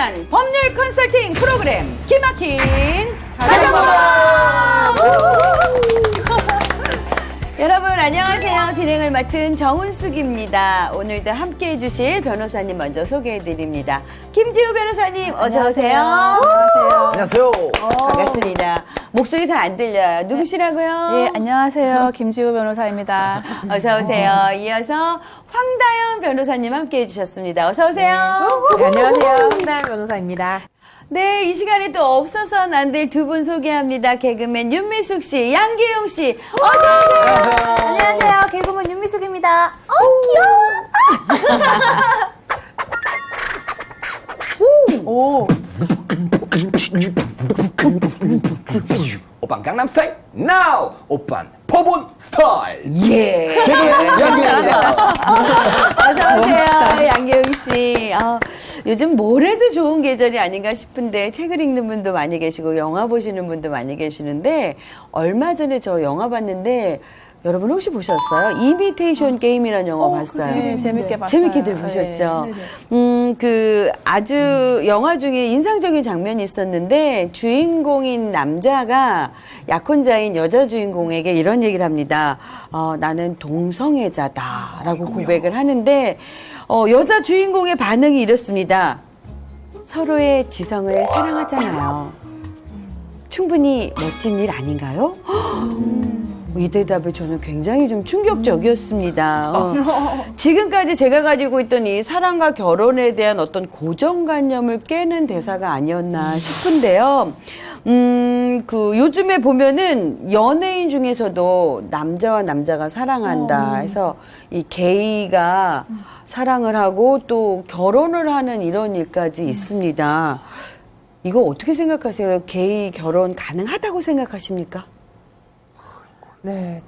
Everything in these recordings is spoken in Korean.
위한 법률 컨설팅 프로그램 기막힌 가정법. 여러분 안녕하세요. 진행을 맡은 정은숙입니다. 오늘도 함께해 주실 변호사님 먼저 소개해드립니다. 김지우 변호사님 어서 오세요. 안녕하세요. 안녕하세요. 반갑습니다. 목소리 잘 안 들려요. 누구시라고요? 예, 안녕하세요. 김지우 변호사입니다. 어서 오세요. 이어서 황다연 변호사님 함께해 주셨습니다. 어서 오세요. 네, 안녕하세요. 황다연 변호사입니다. 네, 이 시간에 또 없어서는 안 될 두 분 소개합니다. 개그맨 윤미숙 씨, 양기용 씨, 어서 오세요. 안녕하세요. 개그맨 윤미숙입니다. 귀여워. 오. 오빤 강남 스타일 now 오빤 법원 스타일 예. 개그맨 양기영입니다. 어서 오세요, 양기용 씨. 요즘 뭐래도 좋은 계절이 아닌가 싶은데 책을 읽는 분도 많이 계시고 영화 보시는 분도 많이 계시는데 얼마 전에 저 영화 봤는데 여러분 혹시 보셨어요? 이미테이션 게임이라는 영화 봤어요. 네, 재밌게 봤어요. 재밌게들 보셨죠? 아주 영화 중에 인상적인 장면이 있었는데 주인공인 남자가 약혼자인 여자 주인공에게 이런 얘기를 합니다. 나는 동성애자다라고 고백을 하는데 여자 주인공의 반응이 이렇습니다. 서로의 지성을 사랑하잖아요. 충분히 멋진 일 아닌가요? 이 대답에 저는 굉장히 좀 충격적이었습니다. 지금까지 제가 가지고 있던 이 사랑과 결혼에 대한 어떤 고정관념을 깨는 대사가 아니었나 싶은데요. 요즘에 보면은 연예인 중에서도 남자와 남자가 사랑한다 해서 이 게이가 사랑을 하고 또 결혼을 하는 이런 일까지 있습니다. 이거 어떻게 생각하세요? 게이 결혼 가능하다고 생각하십니까? 네,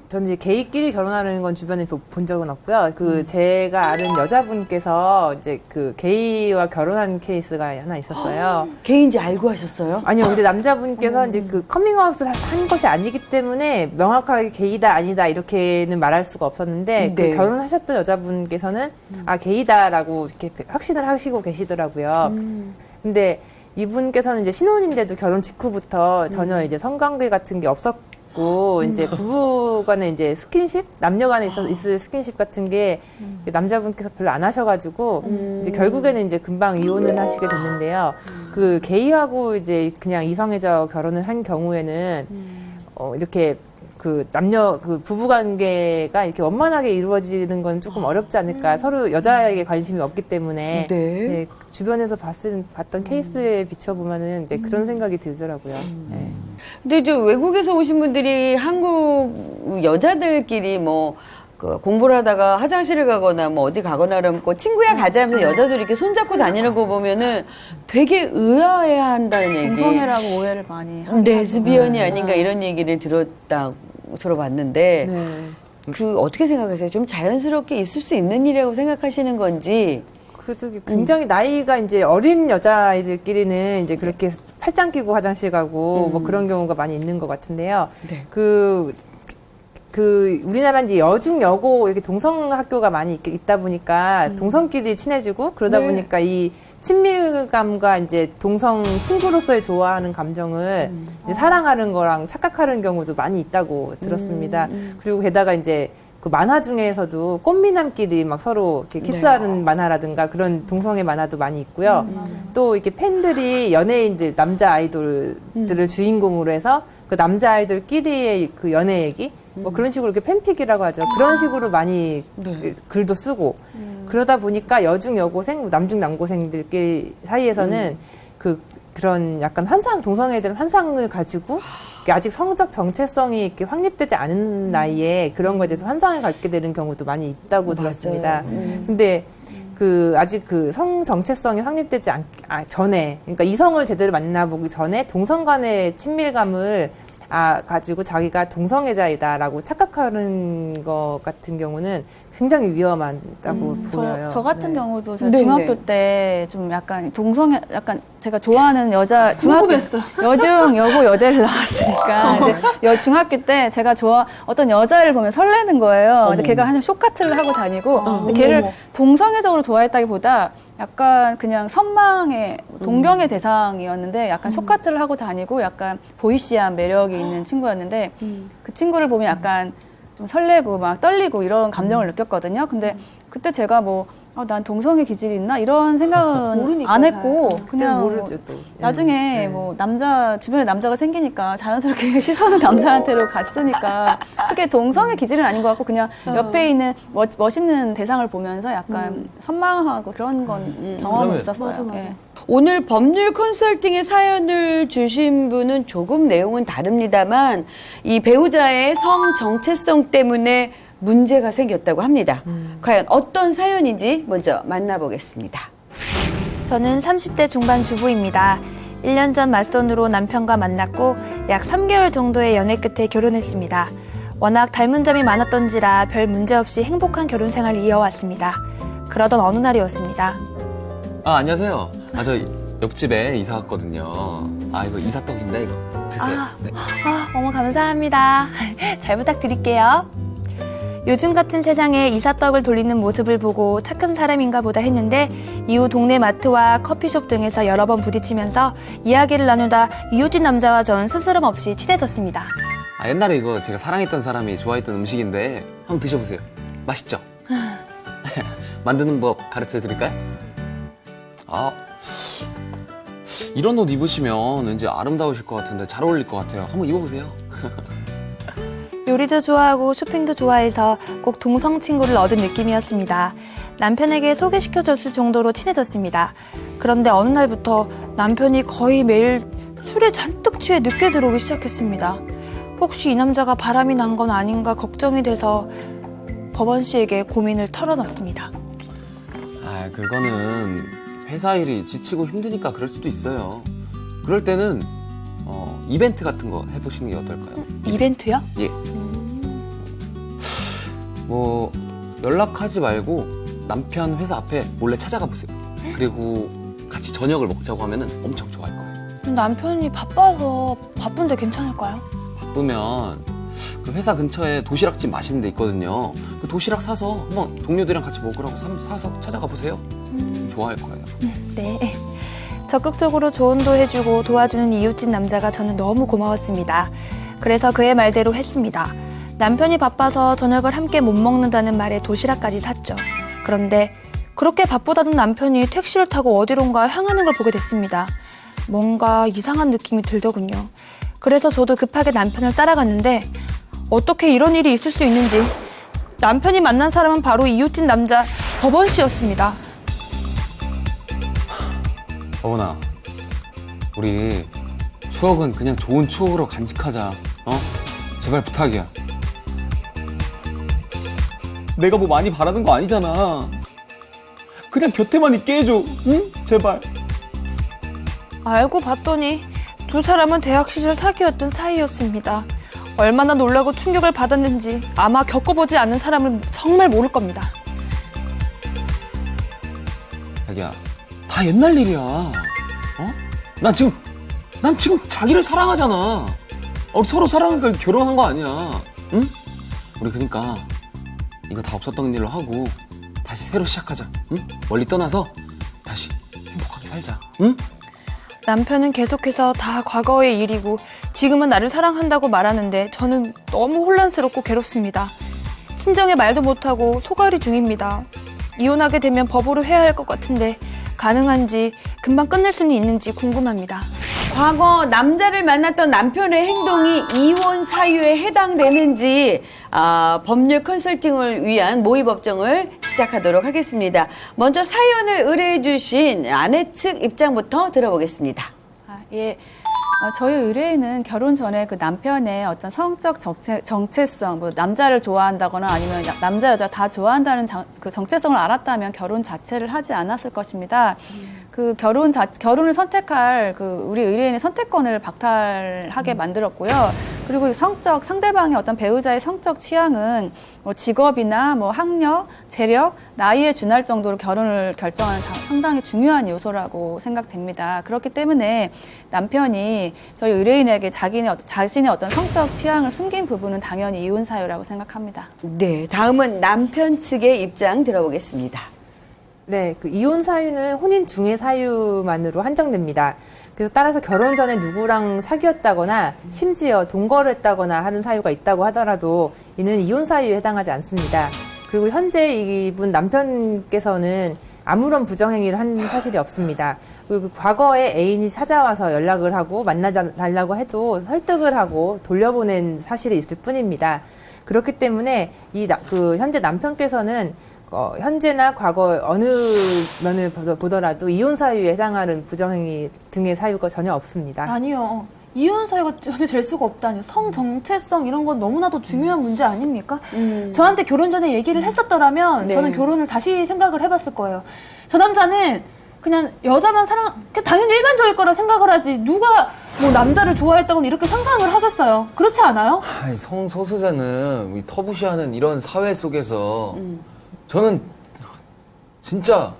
전 이제 게이끼리 결혼하는 건 주변에 본 적은 없고요. 제가 아는 여자분께서 이제 게이와 결혼한 케이스가 하나 있었어요. 게이인지 알고 하셨어요? 아니요, 근데 남자분께서 이제 커밍아웃을 한 것이 아니기 때문에 명확하게 게이다 아니다 이렇게는 말할 수가 없었는데 네. 결혼하셨던 여자분께서는 게이다라고 이렇게 확신을 하시고 계시더라고요. 근데 이분께서는 이제 신혼인데도 결혼 직후부터 전혀 이제 성관계 같은 게 없었고 이제 부부간에 이제 스킨십 남녀간에 있을 스킨십 같은 게 남자분께서 별로 안 하셔가지고 이제 결국에는 이제 금방 이혼을 하시게 됐는데요. 게이하고 이제 그냥 이성애자 결혼을 한 경우에는 이렇게 부부 관계가 이렇게 원만하게 이루어지는 건 조금 어렵지 않을까. 서로 여자에게 관심이 없기 때문에. 네, 주변에서 봤던 케이스에 비춰보면은 이제 그런 생각이 들더라고요. 네. 근데 이제 외국에서 오신 분들이 한국 여자들끼리 공부를 하다가 화장실을 가거나 어디 가거나 그러면 친구야 가자 하면서 여자들이 이렇게 손잡고 다니는 거 보면은 되게 의아해 한다는 얘기. 동성애라고 오해를 많이 하는 레즈비언이 아닌가 이런 얘기를 들어봤는데 어떻게 생각하세요? 좀 자연스럽게 있을 수 있는 일이라고 생각하시는 건지. 굉장히 나이가 이제 어린 여자아이들끼리는 이제 그렇게 팔짱 끼고 화장실 가고 그런 경우가 많이 있는 것 같은데요. 네. 우리나라 이제 여중 여고 이렇게 동성 학교가 많이 있다 보니까 동성끼리 친해지고 그러다 보니까 이 친밀감과 이제 동성 친구로서의 좋아하는 감정을 이제 사랑하는 거랑 착각하는 경우도 많이 있다고 들었습니다. 그리고 게다가 이제 만화 중에서도 꽃미남끼리 막 서로 이렇게 키스하는 만화라든가 그런 동성애 만화도 많이 있고요. 또 이렇게 팬들이 연예인들, 남자 아이돌들을 주인공으로 해서 그 남자 아이돌끼리의 연애 얘기 그런 식으로 이렇게 팬픽이라고 하죠. 그런 식으로 많이 글도 쓰고 그러다 보니까 여중 여고생, 남중 남고생들끼리 사이에서는 그런 약간 동성애들 환상을 가지고 아직 성적 정체성이 이렇게 확립되지 않은 나이에 그런 거에 대해서 환상을 갖게 되는 경우도 많이 있다고 들었습니다. 근데 아직 성 정체성이 확립되지 전에, 그러니까 이성을 제대로 만나보기 전에 동성 간의 친밀감을 가지고 자기가 동성애자이다라고 착각하는 것 같은 경우는 굉장히 위험하다고 보여요. 저 같은 네. 경우도 제가 네네. 중학교 때 좀 약간 동성애, 약간 제가 좋아하는 여자, 여중, 여고, 여대를 나왔으니까. 근데 중학교 때 제가 어떤 여자를 보면 설레는 거예요. 근데 걔가 항상 쇼카트를 하고 다니고, 근데 걔를 동성애적으로 좋아했다기보다 약간 그냥 선망의 동경의 대상이었는데 약간 속카트를 하고 다니고 약간 보이시한 매력이 있는 친구였는데 그 친구를 보면 약간 좀 설레고 막 떨리고 이런 감정을 느꼈거든요. 근데 그때 제가 뭐 난 동성애 기질이 있나 이런 생각은 모르니까 안 했고 그때 그냥 모르죠 또. 나중에 네. 뭐 주변에 남자가 생기니까 자연스럽게 시선은 남자한테로 갔으니까 그게 동성애 기질은 아닌 것 같고 그냥 옆에 있는 멋있는 대상을 보면서 약간 선망하고 그런 건 경험이 있었어요. 예. 오늘 법률 컨설팅의 사연을 주신 분은 조금 내용은 다릅니다만 이 배우자의 성 정체성 때문에 문제가 생겼다고 합니다. 과연 어떤 사연인지 먼저 만나보겠습니다. 저는 30대 중반 주부입니다. 1년 전 맞선으로 남편과 만났고 약 3개월 정도의 연애 끝에 결혼했습니다. 워낙 닮은 점이 많았던지라 별 문제 없이 행복한 결혼 생활을 이어왔습니다. 그러던 어느 날이었습니다. 안녕하세요. 저 옆집에 이사 왔거든요. 이거 이사떡인데 이거 드세요. 네. 너무 감사합니다. 잘 부탁드릴게요. 요즘 같은 세상에 이사떡을 돌리는 모습을 보고 착한 사람인가 보다 했는데 이후 동네 마트와 커피숍 등에서 여러 번 부딪히면서 이야기를 나누다 이웃집 남자와 전 스스럼 없이 친해졌습니다. 옛날에 이거 제가 사랑했던 사람이 좋아했던 음식인데 한번 드셔보세요. 맛있죠? 만드는 법 가르쳐 드릴까요? 이런 옷 입으시면 왠지 아름다우실 것 같은데 잘 어울릴 것 같아요. 한번 입어보세요. 요리도 좋아하고 쇼핑도 좋아해서 꼭 동성 친구를 얻은 느낌이었습니다. 남편에게 소개시켜줬을 정도로 친해졌습니다. 그런데 어느 날부터 남편이 거의 매일 술에 잔뜩 취해 늦게 들어오기 시작했습니다. 혹시 이 남자가 바람이 난 건 아닌가 걱정이 돼서 법원 씨에게 고민을 털어놨습니다. 그거는 회사 일이 지치고 힘드니까 그럴 수도 있어요. 그럴 때는 이벤트 같은 거 해보시는 게 어떨까요? 이벤트요? 예. 뭐 연락하지 말고 남편 회사 앞에 몰래 찾아가 보세요. 그리고 같이 저녁을 먹자고 하면은 엄청 좋아할 거예요. 남편이 바빠서 바쁜데 괜찮을까요? 바쁘면 그 회사 근처에 도시락집 맛있는 데 있거든요. 그 도시락 사서 한번 동료들이랑 같이 먹으라고 사서 찾아가 보세요. 좋아할 거예요. 네. 적극적으로 조언도 해주고 도와주는 이웃집 남자가 저는 너무 고마웠습니다. 그래서 그의 말대로 했습니다. 남편이 바빠서 저녁을 함께 못 먹는다는 말에 도시락까지 샀죠. 그런데 그렇게 바쁘다던 남편이 택시를 타고 어디론가 향하는 걸 보게 됐습니다. 뭔가 이상한 느낌이 들더군요. 그래서 저도 급하게 남편을 따라갔는데 어떻게 이런 일이 있을 수 있는지 남편이 만난 사람은 바로 이웃집 남자 법원 씨였습니다. 어머나, 우리 추억은 그냥 좋은 추억으로 간직하자. 제발 부탁이야. 내가 뭐 많이 바라는 거 아니잖아. 그냥 곁에만 있게 해줘. 응? 제발. 알고 봤더니 두 사람은 대학 시절 사귀었던 사이였습니다. 얼마나 놀라고 충격을 받았는지 아마 겪어보지 않은 사람은 정말 모를 겁니다. 자기야, 다 옛날 일이야. 난 지금 자기를 사랑하잖아. 우리 서로 사랑하니까 결혼한 거 아니야. 응? 우리 그러니까 이거 다 없었던 일로 하고 다시 새로 시작하자. 응? 멀리 떠나서 다시 행복하게 살자. 응? 남편은 계속해서 다 과거의 일이고 지금은 나를 사랑한다고 말하는데 저는 너무 혼란스럽고 괴롭습니다. 친정에 말도 못하고 소갈이 중입니다. 이혼하게 되면 법으로 해야 할 것 같은데 가능한지 금방 끝낼 수는 있는지 궁금합니다. 과거 남자를 만났던 남편의 행동이 이혼 사유에 해당되는지 법률 컨설팅을 위한 모의법정을 시작하도록 하겠습니다. 먼저 사연을 의뢰해 주신 아내 측 입장부터 들어보겠습니다. 예. 저희 의뢰인은 결혼 전에 그 남편의 어떤 성적 정체성, 뭐 남자를 좋아한다거나 아니면 남자, 여자 다 좋아한다는 그 정체성을 알았다면 결혼 자체를 하지 않았을 것입니다. 그 결혼을 선택할 그 우리 의뢰인의 선택권을 박탈하게 만들었고요. 그리고 상대방의 어떤 배우자의 성적 취향은 뭐 직업이나 뭐 학력, 재력, 나이에 준할 정도로 결혼을 결정하는 상당히 중요한 요소라고 생각됩니다. 그렇기 때문에 남편이 저희 의뢰인에게 자신의 어떤 성적 취향을 숨긴 부분은 당연히 이혼 사유라고 생각합니다. 네, 다음은 남편 측의 입장 들어보겠습니다. 네, 그 이혼 사유는 혼인 중의 사유만으로 한정됩니다. 그래서 따라서 결혼 전에 누구랑 사귀었다거나 심지어 동거를 했다거나 하는 사유가 있다고 하더라도 이는 이혼 사유에 해당하지 않습니다. 그리고 현재 이분 남편께서는 아무런 부정행위를 한 사실이 없습니다. 그리고 과거에 애인이 찾아와서 연락을 하고 만나달라고 해도 설득을 하고 돌려보낸 사실이 있을 뿐입니다. 그렇기 때문에 현재 남편께서는 현재나 과거 어느 면을 보더라도 이혼 사유에 해당하는 부정행위 등의 사유가 전혀 없습니다. 아니요. 이혼 사유가 전혀 될 수가 없다니요. 성 정체성 이런 건 너무나도 중요한 문제 아닙니까? 저한테 결혼 전에 얘기를 했었더라면 네. 저는 결혼을 다시 생각을 해봤을 거예요. 저 남자는 그냥 여자만 그냥 당연히 일반적일 거라 생각을 하지 누가 뭐 남자를 좋아했다거나 이렇게 상상을 하겠어요. 그렇지 않아요? 아니, 성소수자는 이 터부시하는 이런 사회 속에서 저는 진짜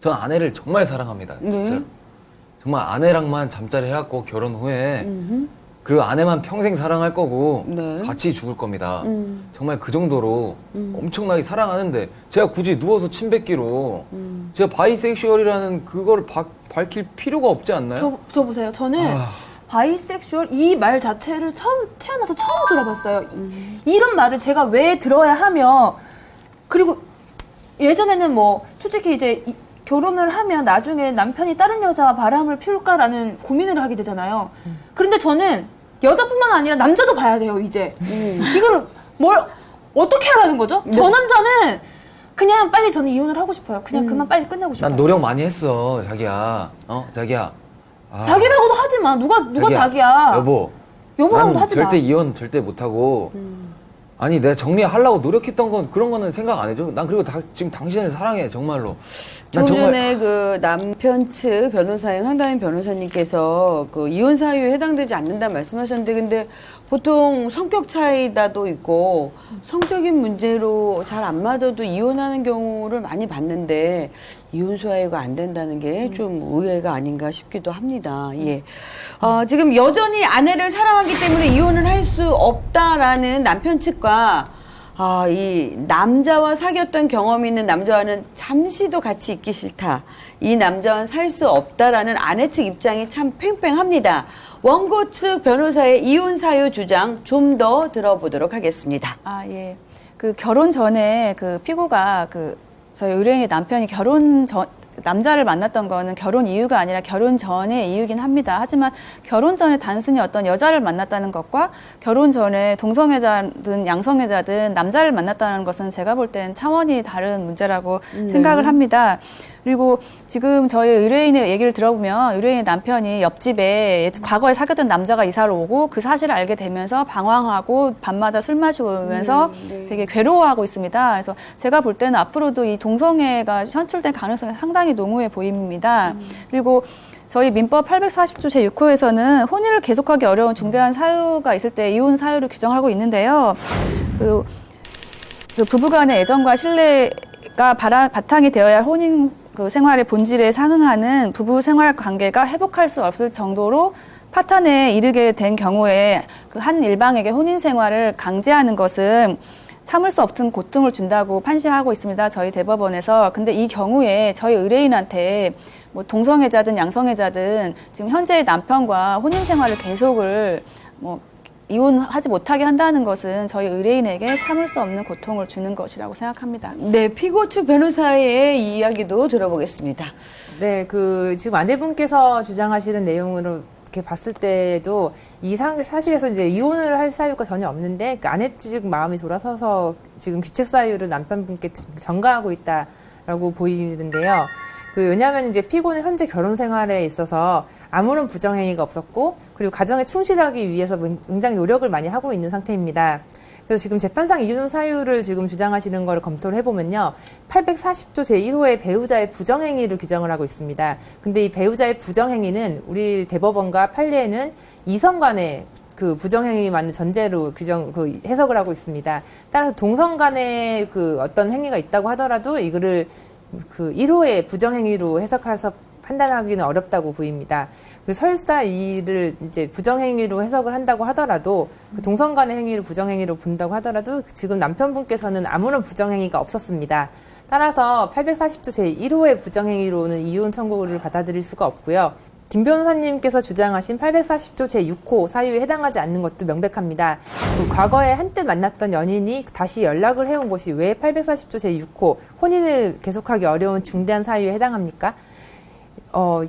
전 아내를 정말 사랑합니다. 진짜. 네. 정말 아내랑만 잠자리 해갖고 결혼 후에 그리고 아내만 평생 사랑할 거고 네. 같이 죽을 겁니다. 정말 그 정도로 엄청나게 사랑하는데 제가 굳이 누워서 침 뱉기로 제가 바이섹슈얼이라는 그걸 밝힐 필요가 없지 않나요? 저 보세요. 저는 바이섹슈얼 이 말 자체를 태어나서 처음 들어봤어요. 이런 말을 제가 왜 들어야 하며 그리고 예전에는 뭐 솔직히 이제 결혼을 하면 나중에 남편이 다른 여자와 바람을 피울까라는 고민을 하게 되잖아요. 그런데 저는 여자뿐만 아니라 남자도 봐야 돼요, 이제. 이걸 뭘 어떻게 하라는 거죠? 저 남자는 그냥 빨리 저는 이혼을 하고 싶어요. 그냥 그만 빨리 끝내고 싶어요. 난 노력 많이 했어, 자기야. 자기야. 아, 자기라고도 하지 마. 누가 자기야. 여보. 여보라고도 난 하지 마. 절대 이혼 절대 못하고. 아니, 내가 정리하려고 노력했던 건 그런 거는 생각 안 해줘. 난 그리고 지금 당신을 사랑해, 정말로. 난 좀 전에 그 남편 측 변호사인 황다인 변호사님께서 그 이혼 사유에 해당되지 않는다 말씀하셨는데 근데 보통 성격 차이다도 있고 성적인 문제로 잘 안 맞아도 이혼하는 경우를 많이 봤는데 이혼 사유가 안 된다는 게 좀 의외가 아닌가 싶기도 합니다. 예. 지금 여전히 아내를 사랑하기 때문에 이혼을 할 수 없다라는 남편 측과 이 남자와 사귀었던 경험이 있는 남자와는 잠시도 같이 있기 싫다. 이 남자와는 살 수 없다라는 아내 측 입장이 참 팽팽합니다. 원고 측 변호사의 이혼 사유 주장 좀 더 들어보도록 하겠습니다. 예. 그 결혼 전에 그 피고가 저희 의뢰인의 남편이 남자를 만났던 거는 결혼 이유가 아니라 결혼 전의 이유긴 합니다. 하지만 결혼 전에 단순히 어떤 여자를 만났다는 것과 결혼 전에 동성애자든 양성애자든 남자를 만났다는 것은 제가 볼 땐 차원이 다른 문제라고 생각을 합니다. 그리고 지금 저희 의뢰인의 얘기를 들어보면 의뢰인의 남편이 옆집에 과거에 사귀었던 남자가 이사를 오고 그 사실을 알게 되면서 방황하고 밤마다 술 마시고 오면서 되게 괴로워하고 있습니다. 그래서 제가 볼 때는 앞으로도 이 동성애가 현출될 가능성이 상당히 농후해 보입니다. 그리고 저희 민법 840조 제6호에서는 혼인을 계속하기 어려운 중대한 사유가 있을 때 이혼 사유를 규정하고 있는데요. 그 부부간의 애정과 신뢰가 바탕이 되어야 할 혼인 생활의 본질에 상응하는 부부 생활 관계가 회복할 수 없을 정도로 파탄에 이르게 된 경우에 그 한 일방에게 혼인 생활을 강제하는 것은 참을 수 없는 고통을 준다고 판시하고 있습니다. 저희 대법원에서. 근데 이 경우에 저희 의뢰인한테 뭐 동성애자든 양성애자든 지금 현재의 남편과 혼인 생활을 계속을 이혼하지 못하게 한다는 것은 저희 의뢰인에게 참을 수 없는 고통을 주는 것이라고 생각합니다. 네, 피고 측 변호사의 이야기도 들어보겠습니다. 네, 지금 아내분께서 주장하시는 내용으로 이렇게 봤을 때도 사실에서 이제 이혼을 할 사유가 전혀 없는데 그 아내 측 마음이 돌아서서 지금 귀책 사유를 남편분께 전가하고 있다라고 보이는데요. 왜냐하면 이제 피고는 현재 결혼 생활에 있어서 아무런 부정행위가 없었고 그리고 가정에 충실하기 위해서 굉장히 노력을 많이 하고 있는 상태입니다. 그래서 지금 재판상 이혼 사유를 지금 주장하시는 걸 검토를 해보면요. 840조 제1호의 배우자의 부정행위를 규정을 하고 있습니다. 근데 이 배우자의 부정행위는 우리 대법원과 판례에는 이성 간의 그 부정행위 맞는 전제로 해석을 하고 있습니다. 따라서 동성 간의 어떤 행위가 있다고 하더라도 이거를 1호의 부정행위로 해석해서 판단하기는 어렵다고 보입니다. 그래서 설사 이를 이제 부정행위로 해석을 한다고 하더라도 그 동성 간의 행위를 부정행위로 본다고 하더라도 지금 남편분께서는 아무런 부정행위가 없었습니다. 따라서 840조 제1호의 부정행위로는 이혼 청구를 받아들일 수가 없고요. 김 변호사님께서 주장하신 840조 제6호 사유에 해당하지 않는 것도 명백합니다. 그 과거에 한때 만났던 연인이 다시 연락을 해온 것이 왜 840조 제6호 혼인을 계속하기 어려운 중대한 사유에 해당합니까?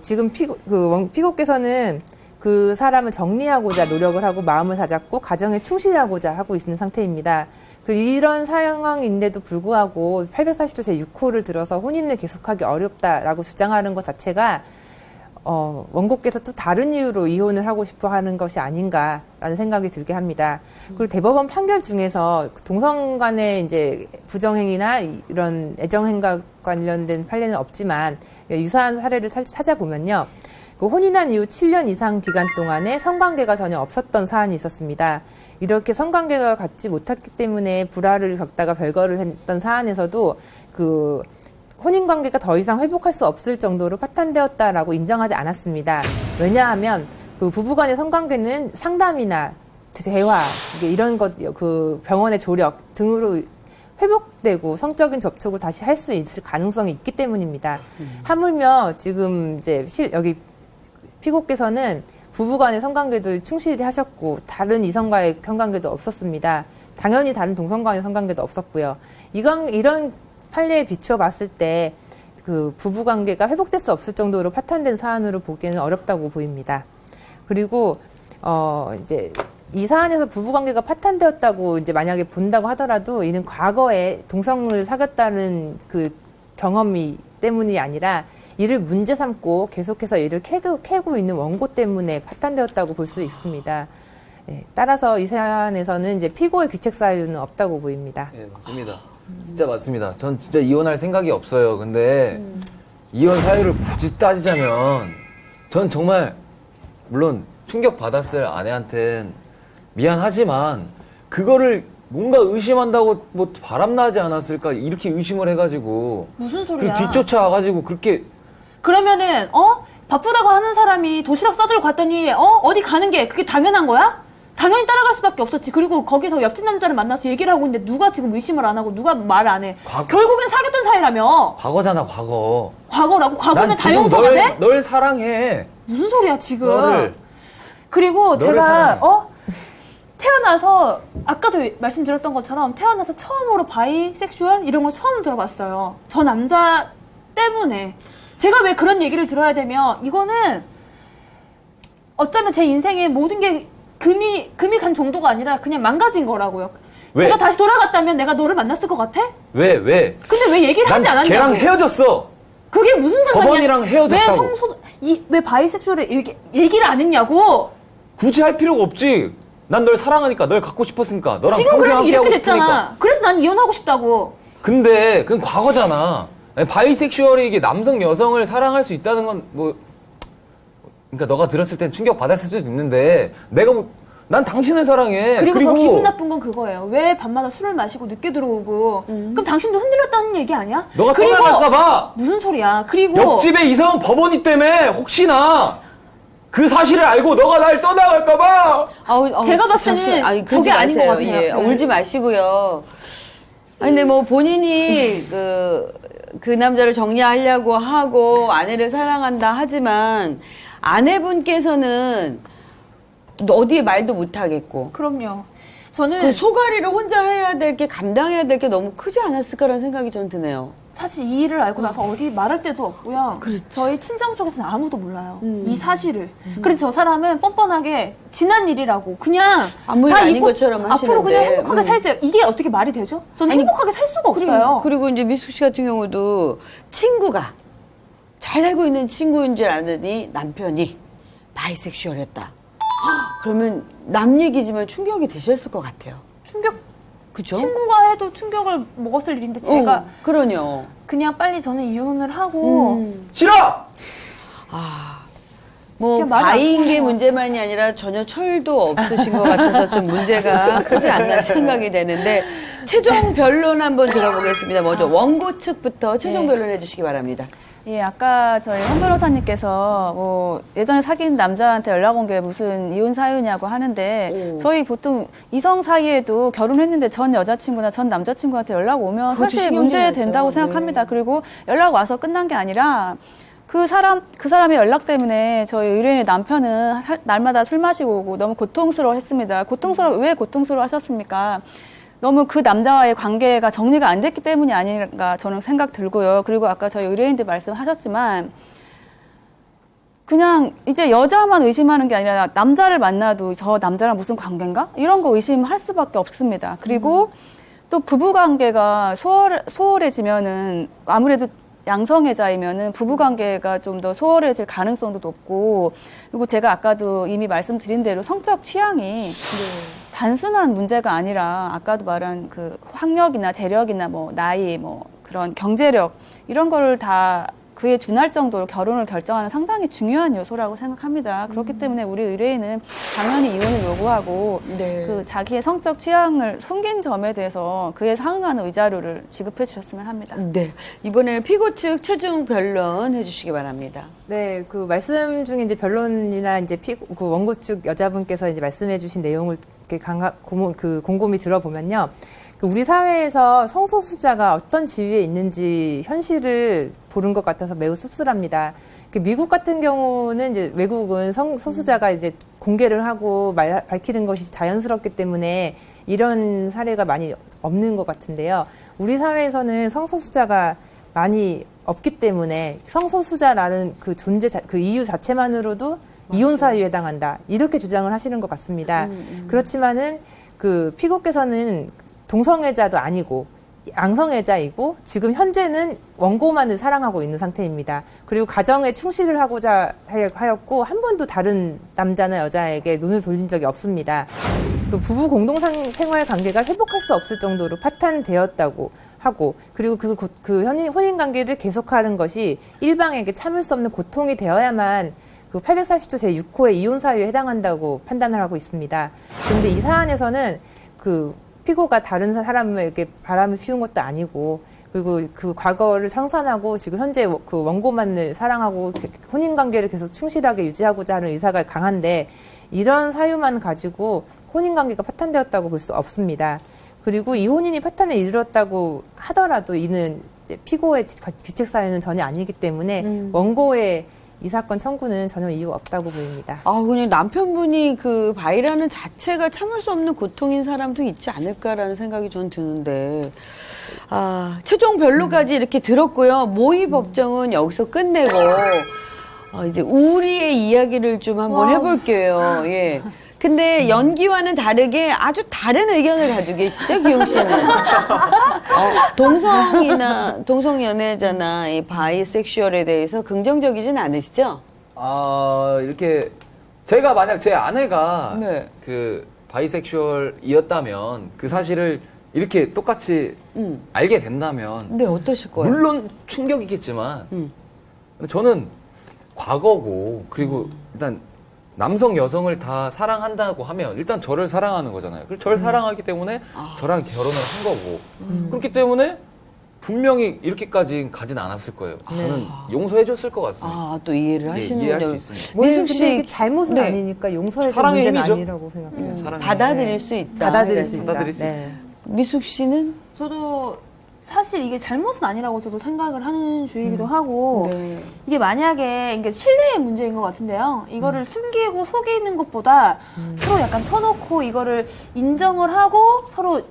지금 피고께서는 그 사람을 정리하고자 노력을 하고 마음을 다잡고 가정에 충실하고자 하고 있는 상태입니다. 이런 상황인데도 불구하고 840조 제6호를 들어서 혼인을 계속하기 어렵다라고 주장하는 것 자체가 원고께서 또 다른 이유로 이혼을 하고 싶어 하는 것이 아닌가라는 생각이 들게 합니다. 그리고 대법원 판결 중에서 동성 간의 이제 부정행위나 이런 애정행과 관련된 판례는 없지만 유사한 사례를 찾아보면요. 그 혼인한 이후 7년 이상 기간 동안에 성관계가 전혀 없었던 사안이 있었습니다. 이렇게 성관계가 갖지 못했기 때문에 불화를 겪다가 별거를 했던 사안에서도 그 혼인관계가 더 이상 회복할 수 없을 정도로 파탄되었다라고 인정하지 않았습니다. 왜냐하면 그 부부간의 성관계는 상담이나 대화, 이런 것, 그 병원의 조력 등으로 회복되고 성적인 접촉을 다시 할 수 있을 가능성이 있기 때문입니다. 하물며 지금 이제 여기 피고께서는 부부간의 성관계도 충실히 하셨고 다른 이성과의 성관계도 없었습니다. 당연히 다른 동성간의 성관계도 없었고요. 이런 판례에 비추어 봤을 때 그 부부 관계가 회복될 수 없을 정도로 파탄된 사안으로 보기에는 어렵다고 보입니다. 그리고 이제 이 사안에서 부부 관계가 파탄되었다고 이제 만약에 본다고 하더라도 이는 과거에 동성을 사귀었다는 그 경험이 때문이 아니라 이를 문제 삼고 계속해서 이를 캐고 있는 원고 때문에 파탄되었다고 볼 수 있습니다. 따라서 이 사안에서는 이제 피고의 귀책 사유는 없다고 보입니다. 네, 맞습니다. 진짜 맞습니다. 전 진짜 이혼할 생각이 없어요. 근데 이혼 사유를 굳이 따지자면 전 정말 물론 충격 받았을 아내한텐 미안하지만 그거를 뭔가 의심한다고 뭐 바람나지 않았을까 이렇게 의심을 해가지고 무슨 소리야? 그 뒤쫓아가지고 그렇게 그러면은 바쁘다고 하는 사람이 도시락 싸들고 갔더니 어디 가는 게 그게 당연한 거야? 당연히 따라갈 수밖에 없었지. 그리고 거기서 옆집 남자를 만나서 얘기를 하고 있는데 누가 지금 의심을 안 하고 누가 말을 안 해? 결국엔 사귀었던 사이라며. 과거잖아, 과거. 과거라고? 과거면 난 지금 다용서가 돼? 널 사랑해. 무슨 소리야 지금? 너를. 그리고 너를 제가 사랑해. 태어나서 아까도 말씀드렸던 것처럼 태어나서 처음으로 바이섹슈얼 이런 걸 처음 들어봤어요. 저 남자 때문에. 제가 왜 그런 얘기를 들어야 되면 이거는 어쩌면 제 인생의 모든 게 금이 간 정도가 아니라 그냥 망가진 거라고요. 왜? 제가 다시 돌아갔다면 내가 너를 만났을 것 같아? 왜? 근데 왜 얘기를 하지 난 않았냐고. 걔랑 헤어졌어. 그게 무슨 상관이야? 법원이랑 헤어졌다고. 왜 바이섹슈얼을 얘기를 안 했냐고. 굳이 할 필요가 없지. 난 널 사랑하니까, 널 갖고 싶었으니까, 너랑 지금 평생 그래서 함께하고 이렇게 싶으니까. 됐잖아. 그래서 난 이혼하고 싶다고. 근데 그건 과거잖아. 아니, 바이섹슈얼이 이게 남성 여성을 사랑할 수 있다는 건 뭐, 그러니까 너가 들었을 땐 충격 받았을 수도 있는데 내가 난 당신을 사랑해. 그리고 더 기분 나쁜 건 그거예요. 왜 밤마다 술을 마시고 늦게 들어오고. 그럼 당신도 흔들렸다는 얘기 아니야? 너가 그리고 떠나갈까봐 무슨 소리야. 그리고 옆집에 이사 온 법원이 때문에 혹시나 그 사실을 알고 너가 날 떠나갈까봐. 제가 봤을 때는 아니, 저게 그러지 아닌 것 마세요. 같아요. 예, 울지 마시고요. 아니, 근데 뭐 본인이 그 남자를 정리하려고 하고 아내를 사랑한다 하지만 아내분께서는 어디에 말도 못하겠고 그럼요. 저는 그 소가리를 혼자 해야 될 게 감당해야 될 게 너무 크지 않았을까라는 생각이 전 드네요. 사실 이 일을 알고 나서 어디 말할 데도 없고요. 그렇죠. 저희 친정 쪽에서는 아무도 몰라요. 이 사실을. 그래서 저 사람은 뻔뻔하게 지난 일이라고 그냥 아무 일 다 아닌 잊고 것처럼 앞으로 그냥 하시는데. 행복하게 살자. 이게 어떻게 말이 되죠? 저는 행복하게 살 수가 없어요. 그리고 이제 미숙 씨 같은 경우도 친구가 잘 살고 있는 친구인 줄 아더니 남편이 바이섹슈얼했다. 그러면 남 얘기지만 충격이 되셨을 것 같아요. 충격. 그죠? 친구가 해도 충격을 먹었을 일인데 제가 그러뇨. 그냥 빨리 저는 이혼을 하고 싫어! 뭐 그냥 말이 바이인 안 게 통해요. 문제만이 아니라 전혀 철도 없으신 것 같아서 좀 문제가 크지 않나 생각이 되는데 최종 변론 한번 들어보겠습니다. 먼저 원고 측부터 최종 네. 변론해 주시기 바랍니다. 예, 아까 저희 황 변호사님께서 뭐 예전에 사귄 남자한테 연락 온 게 무슨 이혼 사유냐고 하는데 저희 보통 이성 사이에도 결혼했는데 전 여자친구나 전 남자친구한테 연락 오면 그것도 사실 신경이 문제 나죠. 된다고 생각합니다. 그리고 연락 와서 끝난 게 아니라 그 사람의 연락 때문에 저희 의뢰인의 남편은 날마다 술 마시고 오고 너무 고통스러워 했습니다. 왜 고통스러워 하셨습니까? 너무 그 남자와의 관계가 정리가 안 됐기 때문이 아닌가 저는 생각 들고요. 그리고 아까 저희 의뢰인들 말씀하셨지만 그냥 이제 여자만 의심하는 게 아니라 남자를 만나도 저 남자랑 무슨 관계인가? 이런 거 의심할 수밖에 없습니다. 그리고 또 부부 관계가 소홀해지면은 아무래도 양성애자이면은 부부 관계가 좀 더 소홀해질 가능성도 높고 그리고 제가 아까도 이미 말씀드린 대로 성적 취향이 단순한 문제가 아니라 아까도 말한 그 학력이나 재력이나 뭐 나이 뭐 그런 경제력 이런 거를 다 그에 준할 정도로 결혼을 결정하는 상당히 중요한 요소라고 생각합니다. 그렇기 때문에 우리 의뢰인은 당연히 이혼을 요구하고 네. 그 자기의 성적 취향을 숨긴 점에 대해서 그에 상응하는 의자료를 지급해 주셨으면 합니다. 네. 이번에는 피고 측 최종 변론 해 주시기 바랍니다. 네, 그 말씀 중에 이제 변론이나 이제 그 원고 측 여자분께서 이제 말씀해주신 내용을 이렇게 곰곰이 들어보면요. 그 우리 사회에서 성소수자가 어떤 지위에 있는지 현실을 보는 것 같아서 매우 씁쓸합니다. 그 미국 같은 경우는 이제 외국은 성소수자가 이제 공개를 하고 밝히는 것이 자연스럽기 때문에 이런 사례가 많이 없는 것 같은데요. 우리 사회에서는 성소수자가 많이 없기 때문에 성소수자라는 그 그 이유 자체만으로도 이혼 사유에 해당한다. 이렇게 주장을 하시는 것 같습니다. 그렇지만은 그 피고께서는 동성애자도 아니고 양성애자이고 지금 현재는 원고만을 사랑하고 있는 상태입니다. 그리고 가정에 충실을 하고자 하였고 한 번도 다른 남자나 여자에게 눈을 돌린 적이 없습니다. 그 부부 공동생활 관계가 회복할 수 없을 정도로 파탄되었다고 하고 그리고 그 혼인 관계를 계속하는 것이 일방에게 참을 수 없는 고통이 되어야만 그 840조 제6호의 이혼 사유에 해당한다고 판단을 하고 있습니다. 그런데 이 사안에서는 그 피고가 다른 사람에게 바람을 피운 것도 아니고 그리고 그 과거를 청산하고 지금 현재 그 원고만을 사랑하고 혼인 관계를 계속 충실하게 유지하고자 하는 의사가 강한데 이런 사유만 가지고 혼인 관계가 파탄되었다고 볼 수 없습니다. 그리고 이 혼인이 파탄에 이르렀다고 하더라도 이는 이제 피고의 귀책 사유는 전혀 아니기 때문에 원고의 이 사건 청구는 전혀 이유가 없다고 보입니다. 아, 그냥 남편분이 그 바이라는 자체가 참을 수 없는 고통인 사람도 있지 않을까라는 생각이 전 드는데, 아, 최종 변론까지 이렇게 들었고요. 모의 법정은 여기서 끝내고, 이제 우리의 이야기를 좀 한번 해볼게요. 예. 근데 연기와는 다르게 아주 다른 의견을 가지고 계시죠, 기용 씨는? 동성 연애자나 이 바이섹슈얼에 대해서 긍정적이진 않으시죠? 이렇게 제가 만약 제 아내가 네. 그 바이섹슈얼이었다면 그 사실을 이렇게 똑같이 알게 된다면 네, 어떠실 거예요? 물론 충격이겠지만 근데 저는 과거고 그리고 일단 남성 여성을 다 사랑한다고 하면 일단 저를 사랑하는 거잖아요. 그리고 저를 사랑하기 때문에 저랑 결혼을 한 거고 그렇기 때문에 분명히 이렇게까지 가진 않았을 거예요. 저는 용서해줬을 것 같습니다. 아, 또 이해를 예, 하시는군요. 이해할 수 있습니다. 근데 미숙 씨, 이게 잘못은 네. 아니니까 용서해줄 사랑의 문제는 힘이죠. 아니라고 생각해요. 사랑해요. 받아들일 수 있다. 받아들일 수 있다. 받아들일 수 네. 미숙 씨는? 저도 사실 이게 잘못은 아니라고 저도 생각을 하는 주의이기도 하고 네. 이게 만약에 이게 신뢰의 문제인 것 같은데요. 이거를 숨기고 속이는 것보다 서로 약간 터놓고 이거를 인정을 하고 서로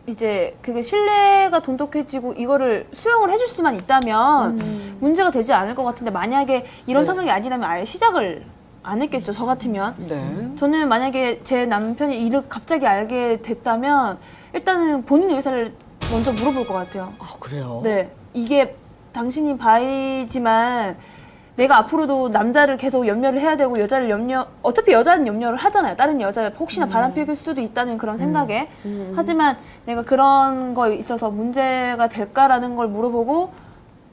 이제 그게 신뢰가 돈독해지고 이거를 수용을 해줄 수만 있다면 문제가 되지 않을 것 같은데 만약에 이런 상황이 아니라면 아예 시작을 안 했겠죠. 저 같으면. 네. 저는 만약에 제 남편이 이를 갑자기 알게 됐다면 일단은 본인 의사를 먼저 물어볼 것 같아요. 아, 그래요? 네. 이게 당신이 바이지만 내가 앞으로도 남자를 계속 염려를 해야 되고 어차피 여자는 염려를 하잖아요. 다른 여자 혹시나 바람 피울 수도 있다는 그런 생각에. 하지만 내가 그런 거에 있어서 문제가 될까라는 걸 물어보고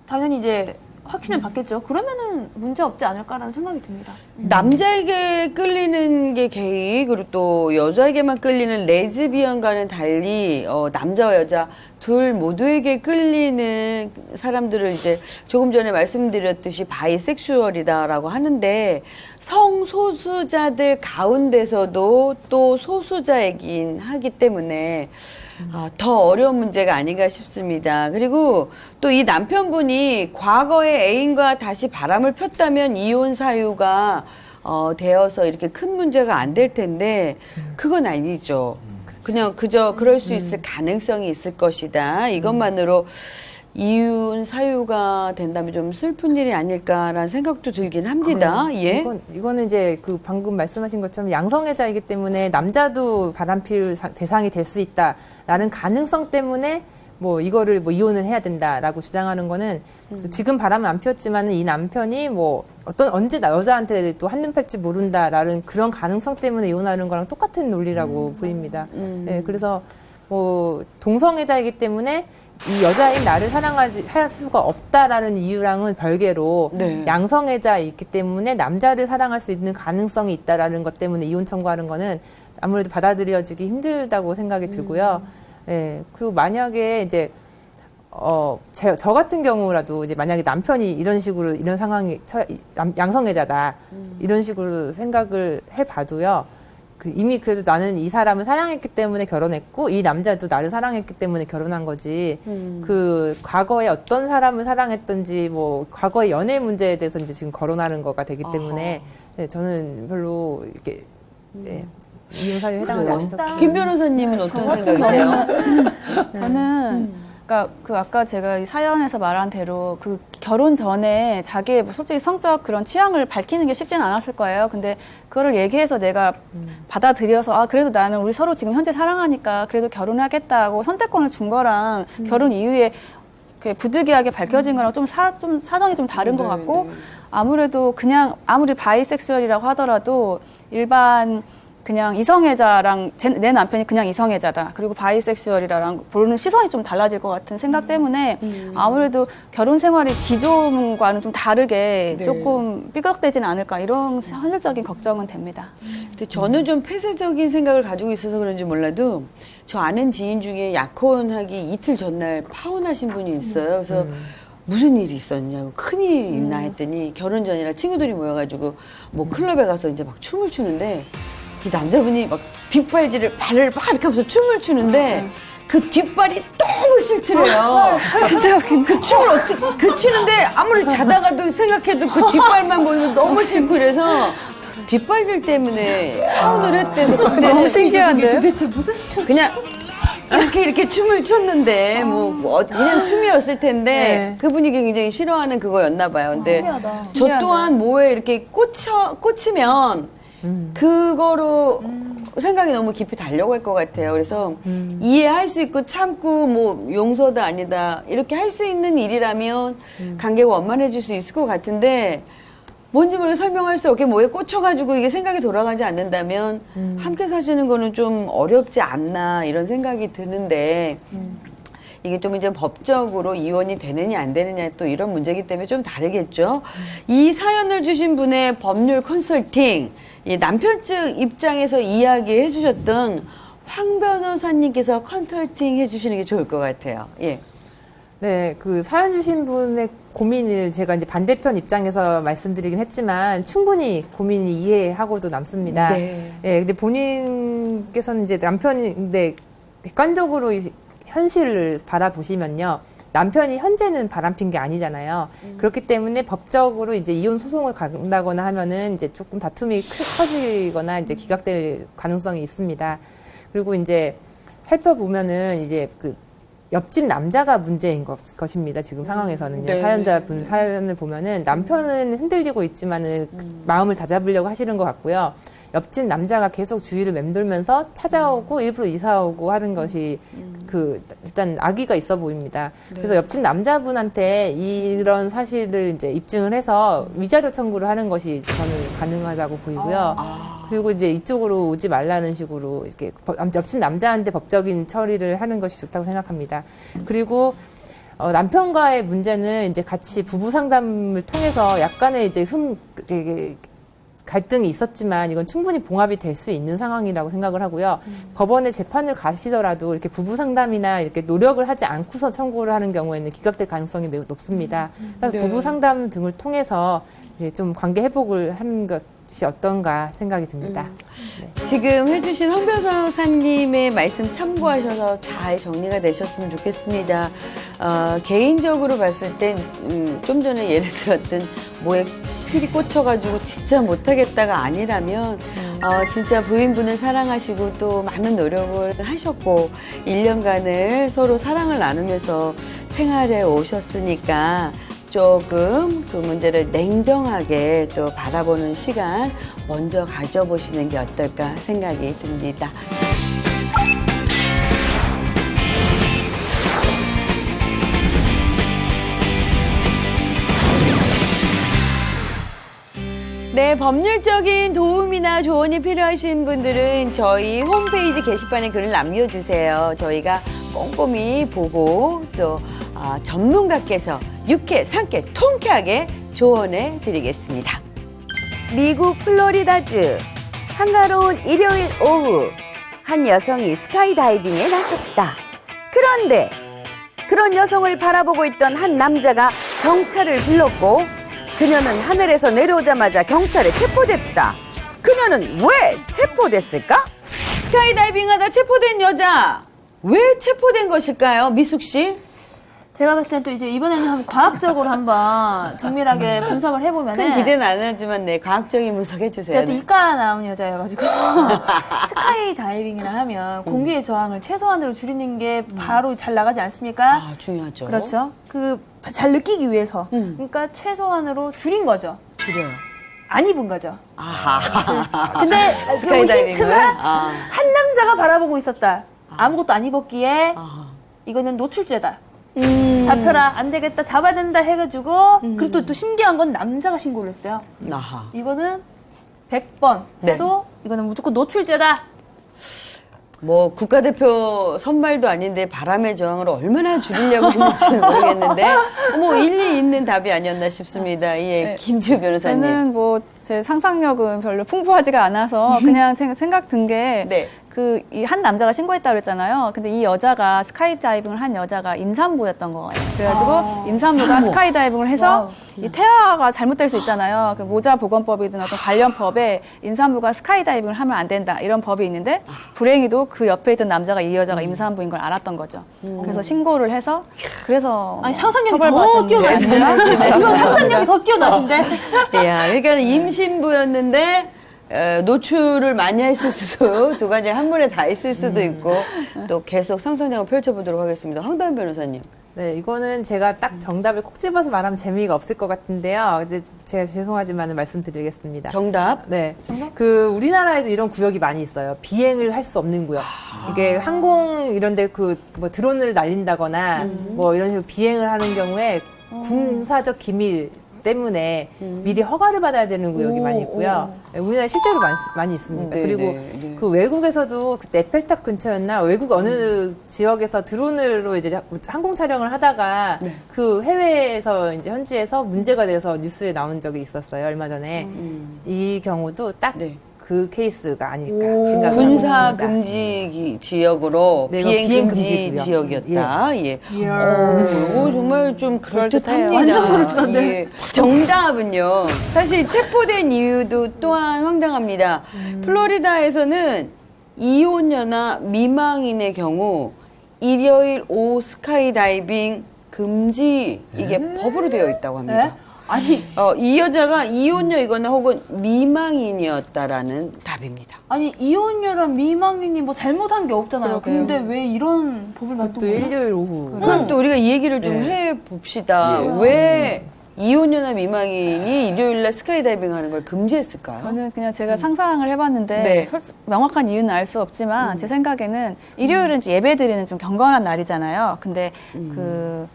당연히 이제 확신을 받겠죠. 그러면은 문제 없지 않을까라는 생각이 듭니다. 남자에게 끌리는 게 게이, 그리고 또 여자에게만 끌리는 레즈비언과는 달리 남자와 여자 둘 모두에게 끌리는 사람들을 이제 조금 전에 말씀드렸듯이 바이섹슈얼이다라고 하는데, 성소수자들 가운데서도 또 소수자이긴 하기 때문에 더 어려운 문제가 아닌가 싶습니다. 그리고 또 이 남편분이 과거에 애인과 다시 바람을 폈다면 이혼 사유가 되어서 이렇게 큰 문제가 안 될 텐데, 그건 아니죠. 그냥 그저 그럴 수 있을 가능성이 있을 것이다. 이것만으로 이혼 사유가 된다면 좀 슬픈 일이 아닐까라는 생각도 들긴 합니다. 예. 이거는 이제 그 방금 말씀하신 것처럼 양성애자이기 때문에 남자도 바람필 대상이 될 수 있다라는 가능성 때문에 뭐 이거를 뭐 이혼을 해야 된다라고 주장하는 거는 지금 바람은 안 피웠지만은 이 남편이 뭐 언제 여자한테 또 한눈 팔지 모른다라는 그런 가능성 때문에 이혼하는 거랑 똑같은 논리라고 보입니다. 네, 그래서 뭐 동성애자이기 때문에 이 여자인 나를 사랑하지 할 수가 없다라는 이유랑은 별개로 네. 양성애자이기 때문에 남자를 사랑할 수 있는 가능성이 있다라는 것 때문에 이혼 청구하는 거는 아무래도 받아들여지기 힘들다고 생각이 들고요. 예, 그리고 만약에 이제 저 같은 경우라도 이제 만약에 남편이 이런 식으로 이런 상황이 양성애자다 이런 식으로 생각을 해봐도요. 이미 그래도 나는 이 사람을 사랑했기 때문에 결혼했고 이 남자도 나를 사랑했기 때문에 결혼한 거지. 그 과거에 어떤 사람을 사랑했던지 뭐 과거의 연애 문제에 대해서 이제 지금 거론하는 거가 되기 때문에 네, 저는 별로 이렇게 예, 이혼 사유에 해당하지 않습니다. 김 변호사님은 어떤 생각이세요? 저는 그러니까 그 아까 제가 이 사연에서 말한 대로 그 결혼 전에 자기의 솔직히 성적 그런 취향을 밝히는 게 쉽지는 않았을 거예요. 근데 그거를 얘기해서 내가 받아들여서 그래도 나는 우리 서로 지금 현재 사랑하니까 그래도 결혼하겠다고 선택권을 준 거랑 결혼 이후에 부득이하게 밝혀진 거랑 좀 사정이 좀 다른 것 같고 아무래도 그냥 아무리 바이섹슈얼이라고 하더라도 일반 그냥 이성애자랑 내 남편이 그냥 이성애자다. 그리고 바이섹슈얼이라랑 보는 시선이 좀 달라질 것 같은 생각 때문에 아무래도 결혼 생활이 기존과는 좀 다르게 조금 삐걱대지는 않을까 이런 현실적인 걱정은 됩니다. 근데 저는 좀 폐쇄적인 생각을 가지고 있어서 그런지 몰라도 저 아는 지인 중에 약혼하기 이틀 전날 파혼하신 분이 있어요. 그래서 무슨 일이 있었냐고 큰일이 있나 했더니 결혼 전이라 친구들이 모여가지고 뭐 클럽에 가서 이제 막 춤을 추는데 이 남자분이 막 뒷발질을 발을 막 이렇게 하면서 춤을 추는데 그 뒷발이 너무 싫더래요. 진짜 그 춤을 어떻게 그 추는데 아무리 자다가도 생각해도 그 뒷발만 보이면 너무 싫고 그래서 뒷발질 때문에 파혼을 했대서 너무 신기한데 도대체 무슨 춤 그냥 이렇게 춤을 췄는데 뭐 그냥 춤이었을 텐데 그분이 굉장히 싫어하는 그거였나 봐요. 근데 저 또한 뭐에 이렇게 꽂히면 그거로 생각이 너무 깊이 달려갈 것 같아요. 그래서 이해할 수 있고 참고 뭐 용서다 아니다 이렇게 할 수 있는 일이라면 관계가 원만해질 수 있을 것 같은데 뭔지 모르게 설명할 수 없게 뭐에 꽂혀가지고 이게 생각이 돌아가지 않는다면 함께 사시는 거는 좀 어렵지 않나 이런 생각이 드는데 이게 좀 이제 법적으로 이혼이 되느냐 안 되느냐 또 이런 문제이기 때문에 좀 다르겠죠. 이 사연을 주신 분의 법률 컨설팅 이 남편 측 입장에서 이야기해 주셨던 황 변호사님께서 컨설팅 해 주시는 게 좋을 것 같아요. 예. 네, 그 사연 주신 분의 고민을 제가 이제 반대편 입장에서 말씀드리긴 했지만 충분히 고민이 이해하고도 남습니다. 네. 예, 근데 본인께서는 이제 남편인데 객관적으로 현실을 바라보시면요. 남편이 현재는 바람핀 게 아니잖아요. 그렇기 때문에 법적으로 이제 이혼 소송을 간다거나 하면은 이제 조금 다툼이 커지거나 이제 기각될 가능성이 있습니다. 그리고 이제 살펴보면은 이제 그 옆집 남자가 문제인 것입니다. 지금 상황에서는요. 네. 사연자분 사연을 보면은 남편은 흔들리고 있지만은 마음을 다잡으려고 하시는 것 같고요. 옆집 남자가 계속 주위를 맴돌면서 찾아오고 일부러 이사오고 하는 것이 일단 악의가 있어 보입니다. 그래서 옆집 남자분한테 이런 사실을 이제 입증을 해서 위자료 청구를 하는 것이 저는 가능하다고 보이고요. 그리고 이제 이쪽으로 오지 말라는 식으로 이렇게 옆집 남자한테 법적인 처리를 하는 것이 좋다고 생각합니다. 그리고 남편과의 문제는 이제 같이 부부 상담을 통해서 약간의 이제 갈등이 있었지만 이건 충분히 봉합이 될 수 있는 상황이라고 생각을 하고요. 법원에 재판을 가시더라도 이렇게 부부 상담이나 이렇게 노력을 하지 않고서 청구를 하는 경우에는 기각될 가능성이 매우 높습니다. 그래서 네. 부부 상담 등을 통해서 이제 좀 관계 회복을 하는 것이 어떤가 생각이 듭니다. 지금 해주신 황별 변호사님의 말씀 참고하셔서 잘 정리가 되셨으면 좋겠습니다. 개인적으로 봤을 땐 좀 전에 예를 들었던 뭐에 필이 꽂혀가지고 진짜 못하겠다가 아니라면 진짜 부인분을 사랑하시고 또 많은 노력을 하셨고 1년간을 서로 사랑을 나누면서 생활해 오셨으니까 조금 그 문제를 냉정하게 또 바라보는 시간 먼저 가져보시는 게 어떨까 생각이 듭니다. 네, 법률적인 도움이나 조언이 필요하신 분들은 저희 홈페이지 게시판에 글을 남겨주세요. 저희가 꼼꼼히 보고 또 전문가께서 유쾌, 상쾌, 통쾌하게 조언해 드리겠습니다. 미국 플로리다주 한가로운 일요일 오후 한 여성이 스카이다이빙에 나섰다. 그런데 그런 여성을 바라보고 있던 한 남자가 경찰을 불렀고 그녀는 하늘에서 내려오자마자 경찰에 체포됐다. 그녀는 왜 체포됐을까? 스카이다이빙하다 체포된 여자 왜 체포된 것일까요, 미숙 씨? 제가 봤을 땐 또 이제 이번에는 한번 과학적으로 한번 정밀하게 분석을 해보면은 큰 기대는 안 하지만 네, 과학적인 분석 해주세요. 제가 또 이과 나온 여자여가지고 스카이 다이빙이라 하면 공기의 저항을 최소한으로 줄이는 게 바로 잘 나가지 않습니까? 아, 중요하죠. 그렇죠. 그 잘 느끼기 위해서. 그러니까 최소한으로 줄인 거죠. 줄여요. 안 입은 거죠. 아하. 근데 그 스카이다이빙을? 힌트가 아. 한 남자가 바라보고 있었다. 아무것도 안 입었기에 아하. 이거는 노출죄다. 잡혀라, 안 되겠다, 잡아야 된다 해가지고 그리고 또 신기한 건 남자가 신고를 했어요. 아하. 이거는 100번 네. 해도 이거는 무조건 노출죄다. 뭐 국가대표 선발도 아닌데 바람의 저항을 얼마나 줄이려고 했는지는 모르겠는데 뭐 일리 있는 답이 아니었나 싶습니다. 예, 네. 김지우 변호사님. 저는 뭐 제 상상력은 별로 풍부하지가 않아서 그냥 생각 든 게 네. 그 이 한 남자가 신고했다고 그랬잖아요. 근데 이 여자가 스카이다이빙을 한 여자가 임산부였던 거예요. 그래가지고 임산부가 스카이다이빙을 해서 이 태아가 잘못될 수 있잖아요. 그 모자 보건법이든 어떤 관련 법에 임산부가 스카이다이빙을 하면 안 된다 이런 법이 있는데 불행히도 그 옆에 있던 남자가 이 여자가 임산부인 걸 알았던 거죠. 그래서 신고를 해서 그래서 아니 상상력이 더 처벌받았는데. 뛰어나신데? 이건 상상력이 더 뛰어나신데? 야, 그러니까 임신부였는데 노출을 많이 했을 수도 두 가지를 한 번에 다 했을 수도 있고 또 계속 상상력을 펼쳐보도록 하겠습니다. 황다은 변호사님. 네, 이거는 제가 딱 정답을 콕 집어서 말하면 재미가 없을 것 같은데요. 이제 제가 죄송하지만 말씀드리겠습니다. 정답. 네. 그 우리나라에도 이런 구역이 많이 있어요. 비행을 할 수 없는 구역. 이게 항공 이런데 그 뭐 드론을 날린다거나 뭐 이런 식으로 비행을 하는 경우에 군사적 기밀 때문에 미리 허가를 받아야 되는 구역이 많이 있고요. 네, 우리나라에 실제로 많이 있습니다. 네, 그리고 네, 네. 그 외국에서도 그때 에펠탑 근처였나 외국 어느 지역에서 드론으로 이제 항공 촬영을 하다가 네. 그 해외에서 이제 현지에서 문제가 돼서 뉴스에 나온 적이 있었어요. 얼마 전에 이 경우도 딱 네. 그 케이스가 아닐까 생각을 군사 합니다. 금지 지역으로 네, 비행 비행 금지 금지 구역. 지역이었다. 예. 이거 정말 좀 그럴듯해요. 그럴듯합니다. 예. 정답은요. 사실 체포된 이유도 또한 황당합니다. 플로리다에서는 이혼녀나 미망인의 경우 일요일 오후 스카이다이빙 금지 이게 법으로 되어 있다고 합니다. 네? 아니, 이 여자가 이혼녀이거나 혹은 미망인이었다라는 답입니다. 아니 이혼녀랑 미망인이 뭐 잘못한 게 없잖아요. 그러게요. 근데 왜 이런 법을 또 만든 거예요? 일요일 오후. 그럼 또 우리가 이 얘기를 좀 네. 해봅시다. 왜 이혼녀나 미망인이 일요일날 스카이다이빙 하는 걸 금지했을까요? 저는 그냥 제가 상상을 해봤는데 네. 명확한 이유는 알 수 없지만 제 생각에는 일요일은 이제 예배드리는 좀 경건한 날이잖아요. 근데 그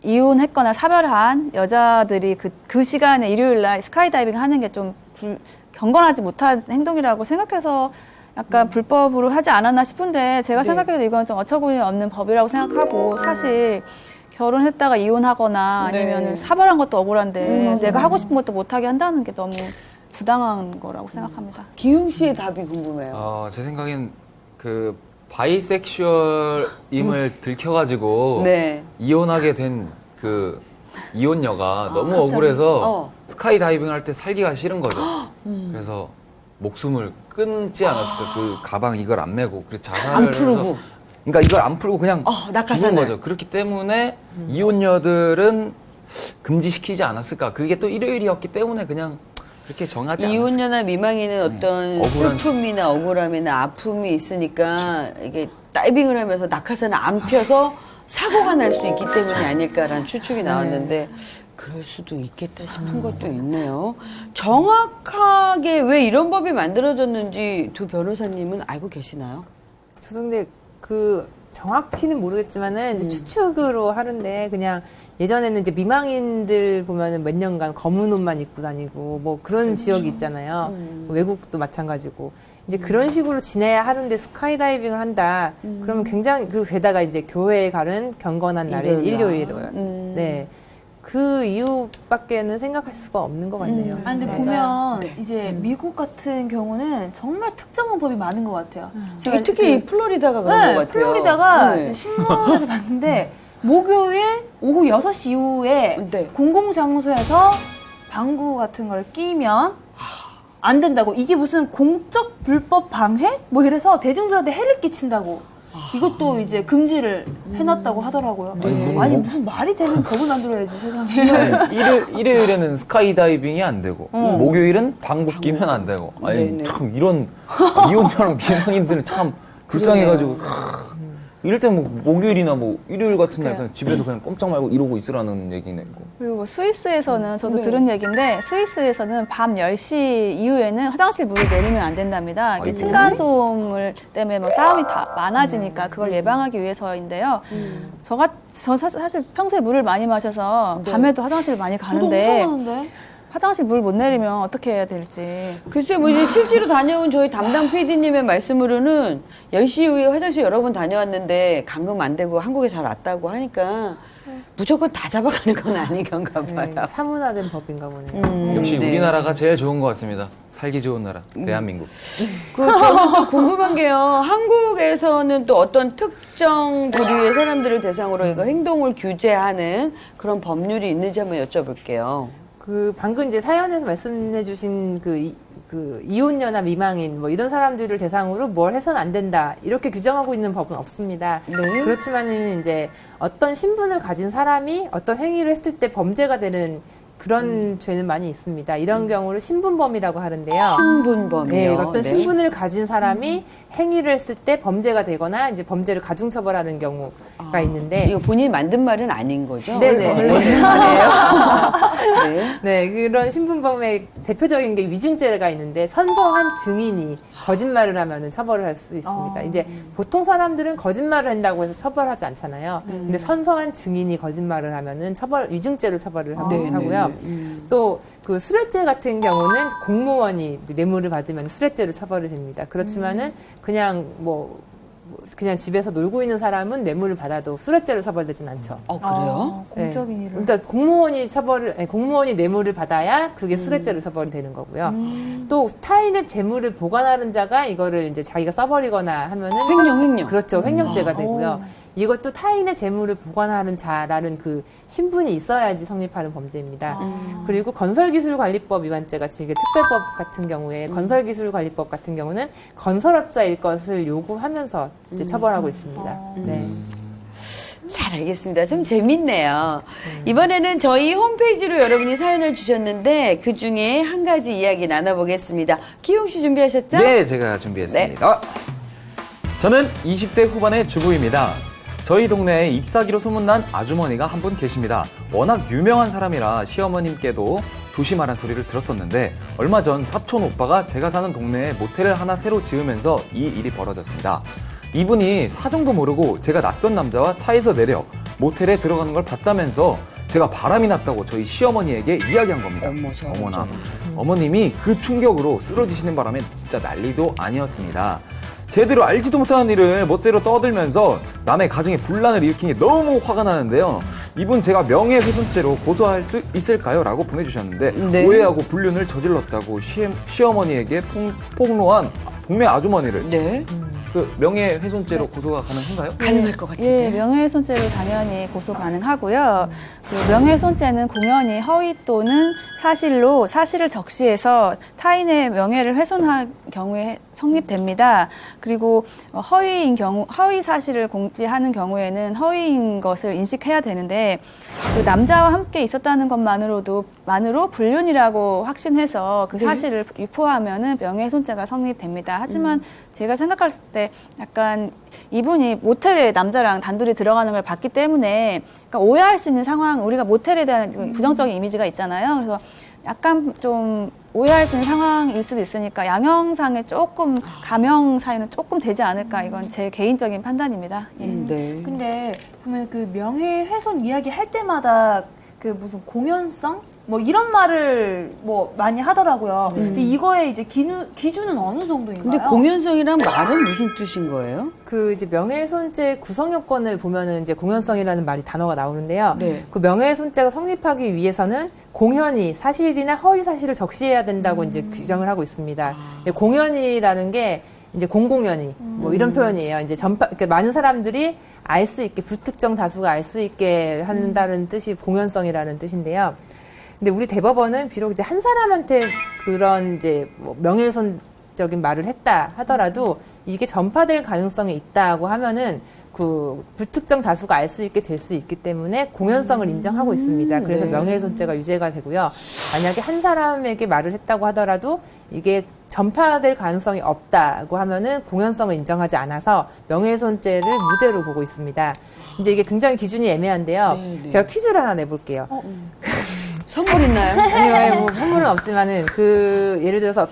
이혼했거나 사별한 여자들이 그 시간에 일요일날 스카이다이빙 하는 게 좀 경건하지 못한 행동이라고 생각해서 약간 불법으로 하지 않았나 싶은데 제가 생각해도 이건 좀 어처구니 없는 법이라고 생각하고 사실 결혼했다가 이혼하거나 네. 아니면 사별한 것도 억울한데 내가 하고 싶은 것도 못하게 한다는 게 너무 부당한 거라고 생각합니다. 기웅 씨의 답이 궁금해요. 제 생각엔 그 바이섹슈얼임을 들켜가지고 네. 이혼하게 된 그 이혼녀가 너무 억울해서 스카이 다이빙 할 때 살기가 싫은 거죠. 그래서 목숨을 끊지 않았을까. 그 가방 이걸 안 메고 그래서 자살을 안 풀고. 해서 그러니까 이걸 안 풀고 그냥 낙하산을. 죽은 거죠. 그렇기 때문에 이혼녀들은 금지시키지 않았을까. 그게 또 일요일이었기 때문에 그냥 그렇게 정하지 않았을까. 이혼녀나 미망인은 어떤 억울한- 슬픔이나 억울함이나 아픔이 있으니까 이게 다이빙을 하면서 낙하산을 안 펴서 사고가 날 수 있기 때문이 아닐까라는 추측이 나왔는데 그럴 수도 있겠다 싶은 것도 있네요. 정확하게 왜 이런 법이 만들어졌는지 두 변호사님은 알고 계시나요? 저도 근데 그 정확히는 모르겠지만은 이제 추측으로 하는데 그냥 예전에는 이제 미망인들 보면은 몇 년간 검은 옷만 입고 다니고 뭐 그런 지역이 있잖아요. 외국도 마찬가지고. 이제 그런 식으로 지내야 하는데 스카이다이빙을 한다. 그러면 굉장히 그 게다가 이제 교회에 가는 경건한 날인 일요일. 네. 그 이유밖에는 생각할 수가 없는 것 같네요. 아, 근데 네. 보면 이제 미국 같은 경우는 정말 특정한 법이 많은 것 같아요. 제가 특히 이 플로리다가 그런 것 같아요. 플로리다가 네. 이제 신문에서 봤는데 목요일 오후 6시 이후에 네. 공공장소에서 방구 같은 걸 끼면 안 된다고. 이게 무슨 공적 불법 방해? 뭐 이래서 대중들한테 해를 끼친다고. 이것도 이제 금지를 해놨다고 하더라고요. 아니 무슨 말이 되는 법을 만들어야지 세상에. 일요일에는 스카이 다이빙이 안 되고 목요일은 방구 끼면 안 되고 아니 네네. 참 이런 이혼녀랑 미망인들은 참 불쌍해가지고 이럴 때 뭐 목요일이나 뭐 일요일 같은 날 그냥 집에서 그냥 꼼짝 말고 이러고 있으라는 얘기네. 그리고 뭐 스위스에서는 저도 네. 들은 얘기인데 스위스에서는 밤 10시 이후에는 화장실 문을 내리면 안 된답니다. 이게 아이고. 층간소음 때문에 뭐 싸움이 다 많아지니까 그걸 예방하기 위해서인데요. 저 사실 평소에 물을 많이 마셔서 밤에도 화장실 많이 저도 가는데 무서워하는데. 화장실 물 못 내리면 어떻게 해야 될지. 글쎄, 뭐 이제 실제로 다녀온 저희 담당 PD님의 말씀으로는 10시 이후에 화장실 여러 번 다녀왔는데 감금 안 되고 한국에 잘 왔다고 하니까 무조건 다 잡아가는 건 아닌 건가 봐요. 네, 사문화된 법인가 보네요. 역시 네. 우리나라가 제일 좋은 것 같습니다. 살기 좋은 나라 대한민국. 저는 또 궁금한 게요. 한국에서는 또 어떤 특정 부류의 사람들을 대상으로 이거 행동을 규제하는 그런 법률이 있는지 한번 여쭤볼게요. 그 방금 이제 사연에서 말씀해주신 그 이혼녀나 미망인 뭐 이런 사람들을 대상으로 뭘 해서는 안 된다 이렇게 규정하고 있는 법은 없습니다. 네. 그렇지만은 이제 어떤 신분을 가진 사람이 어떤 행위를 했을 때 범죄가 되는 그런 죄는 많이 있습니다. 이런 경우를 신분범이라고 하는데요. 신분범이요. 네, 어떤 네. 신분을 가진 사람이 행위를 했을 때 범죄가 되거나 이제 범죄를 가중처벌하는 경우가 있는데 이거 본인이 만든 말은 아닌 거죠? 네네. 네. 네, 그런 신분범의 대표적인 게 위증죄가 있는데 선서한 증인이 거짓말을 하면은 처벌을 할 수 있습니다. 이제 보통 사람들은 거짓말을 한다고 해서 처벌하지 않잖아요. 근데 선서한 증인이 거짓말을 하면은 위증죄로 처벌을 하고요. 또 그 수뢰죄 같은 경우는 공무원이 이제 뇌물을 받으면 수뢰죄로 처벌이 됩니다. 그렇지만은 그냥 그냥 집에서 놀고 있는 사람은 뇌물을 받아도 수뢰죄로 처벌되진 않죠. 그래요? 공적인 네. 일을. 그러니까 공무원이 뇌물을 받아야 그게 수뢰죄로 처벌이 되는 거고요. 또 타인의 재물을 보관하는 자가 이거를 이제 자기가 써버리거나 하면은 횡령. 그렇죠. 횡령죄가 되고요. 이것도 타인의 재물을 보관하는 자라는 그 신분이 있어야지 성립하는 범죄입니다. 그리고 건설기술관리법 위반죄 같이 이게 특별법 같은 경우에 건설기술관리법 같은 경우는 건설업자일 것을 요구하면서 이제 처벌하고 있습니다. 네. 잘 알겠습니다. 좀 재밌네요. 이번에는 저희 홈페이지로 여러분이 사연을 주셨는데 그 중에 한 가지 이야기 나눠보겠습니다. 기용 씨 준비하셨죠? 네, 제가 준비했습니다. 저는 20대 후반의 주부입니다. 저희 동네에 잎사귀로 소문난 아주머니가 한 분 계십니다. 워낙 유명한 사람이라 시어머님께도 조심하란 소리를 들었었는데 얼마 전 사촌 오빠가 제가 사는 동네에 모텔을 하나 새로 지으면서 이 일이 벌어졌습니다. 이분이 사정도 모르고 제가 낯선 남자와 차에서 내려 모텔에 들어가는 걸 봤다면서 제가 바람이 났다고 저희 시어머니에게 이야기한 겁니다. 어머나. 어머님이 그 충격으로 쓰러지시는 바람에 진짜 난리도 아니었습니다. 제대로 알지도 못하는 일을 멋대로 떠들면서 남의 가정에 분란을 일으킨 게 너무 화가 나는데요. 이분 제가 명예훼손죄로 고소할 수 있을까요? 라고 보내주셨는데 네. 오해하고 불륜을 저질렀다고 시어머니에게 폭로한 동네 아주머니를 네. 그 명예훼손죄로 고소가 가능한가요? 가능할 것 같은데. 예, 명예훼손죄로 당연히 고소 가능하고요. 그 명예훼손죄는 공연히 허위 또는 사실로 사실을 적시해서 타인의 명예를 훼손한 경우에 성립됩니다. 그리고 허위인 경우, 허위 사실을 공지하는 경우에는 허위인 것을 인식해야 되는데 그 남자와 함께 있었다는 것만으로 불륜이라고 확신해서 그 사실을 유포하면은 명예훼손죄가 성립됩니다. 하지만 제가 생각할 때 약간 이분이 모텔에 남자랑 단둘이 들어가는 걸 봤기 때문에 그러니까 오해할 수 있는 상황, 우리가 모텔에 대한 부정적인 이미지가 있잖아요. 그래서 약간 좀 오해할 수 있는 상황일 수도 있으니까 양형상에 조금 감형 사유는 조금 되지 않을까, 이건 제 개인적인 판단입니다. 예. 네. 근데 보면 그 명예훼손 이야기 할 때마다 그 무슨 공연성? 뭐 이런 말을 뭐 많이 하더라고요. 근데 이거에 이제 기준은 어느 정도인가요? 근데 공연성이란 말은 무슨 뜻인 거예요? 그 이제 명예훼손죄 구성 요건을 보면은 이제 공연성이라는 말이 단어가 나오는데요. 네. 그 명예훼손죄가 성립하기 위해서는 공연이 사실이나 허위 사실을 적시해야 된다고 이제 규정을 하고 있습니다. 근데 공연이라는 게 이제 공공연히 뭐 이런 표현이에요. 이제 그러니까 많은 사람들이 알 수 있게, 불특정 다수가 알 수 있게 한다는 뜻이 공연성이라는 뜻인데요. 근데 우리 대법원은 비록 이제 한 사람한테 그런 이제 뭐 명예훼손적인 말을 했다 하더라도 이게 전파될 가능성이 있다고 하면은 그 불특정 다수가 알 수 있게 될 수 있기 때문에 공연성을 인정하고 있습니다. 그래서 네. 명예훼손죄가 유죄가 되고요. 만약에 한 사람에게 말을 했다고 하더라도 이게 전파될 가능성이 없다고 하면은 공연성을 인정하지 않아서 명예훼손죄를 무죄로 보고 있습니다. 이제 이게 굉장히 기준이 애매한데요. 네, 네. 제가 퀴즈를 하나 내볼게요. 선물 있나요? 아니요, 뭐 선물은 없지만은 그 예를 들어서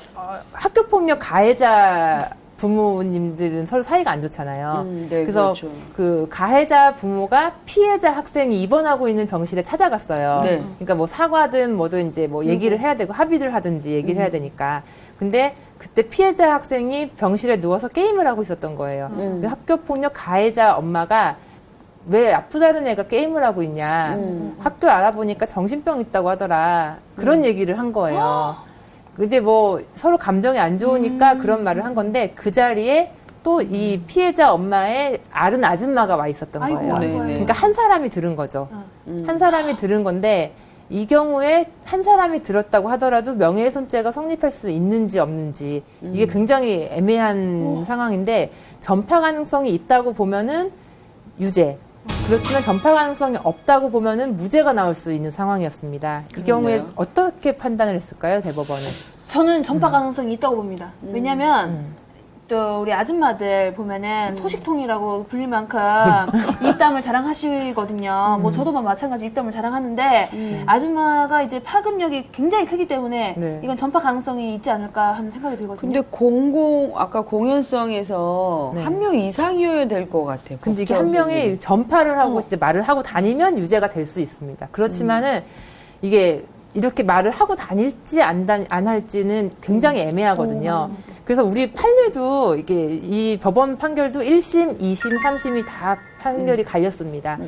학교 폭력 가해자 부모님들은 서로 사이가 안 좋잖아요. 네, 그래서 그렇죠. 그 가해자 부모가 피해자 학생이 입원하고 있는 병실에 찾아갔어요. 네. 그러니까 뭐 사과든 뭐든 이제 뭐 얘기를 해야 되고 합의를 하든지 얘기를 해야 되니까. 근데 그때 피해자 학생이 병실에 누워서 게임을 하고 있었던 거예요. 근데 학교 폭력 가해자 엄마가 왜 아프다는 애가 게임을 하고 있냐. 학교 알아보니까 정신병 있다고 하더라. 그런 얘기를 한 거예요. 이제 뭐 서로 감정이 안 좋으니까 그런 말을 한 건데 그 자리에 또 이 피해자 엄마의 아른 아줌마가 와 있었던 아이고, 거예요. 네네. 그러니까 한 사람이 들은 거죠. 한 사람이 들은 건데 이 경우에 한 사람이 들었다고 하더라도 명예훼손죄가 성립할 수 있는지 없는지 이게 굉장히 애매한 상황인데 전파 가능성이 있다고 보면은 유죄. 그렇지만 전파 가능성이 없다고 보면은 무죄가 나올 수 있는 상황이었습니다. 이 경우에 그렇네요. 어떻게 판단을 했을까요, 대법원은? 저는 전파 가능성이 있다고 봅니다. 왜냐면 또 우리 아줌마들 보면은 소식통이라고 불릴 만큼 입담을 자랑하시거든요. 뭐 저도 막 마찬가지 입담을 자랑하는데 아줌마가 이제 파급력이 굉장히 크기 때문에 네. 이건 전파 가능성이 있지 않을까 하는 생각이 들거든요. 근데 아까 공연성에서 네. 한 명 이상이어야 될 것 같아요. 근데 이게 한 명이 전파를 하고 이제 말을 하고 다니면 유죄가 될 수 있습니다. 그렇지만은 이게 이렇게 말을 하고 다닐지 안 할지는 굉장히 애매하거든요. 그래서 우리 판례도 이게 이 법원 판결도 1심, 2심, 3심이 다 판결이 갈렸습니다.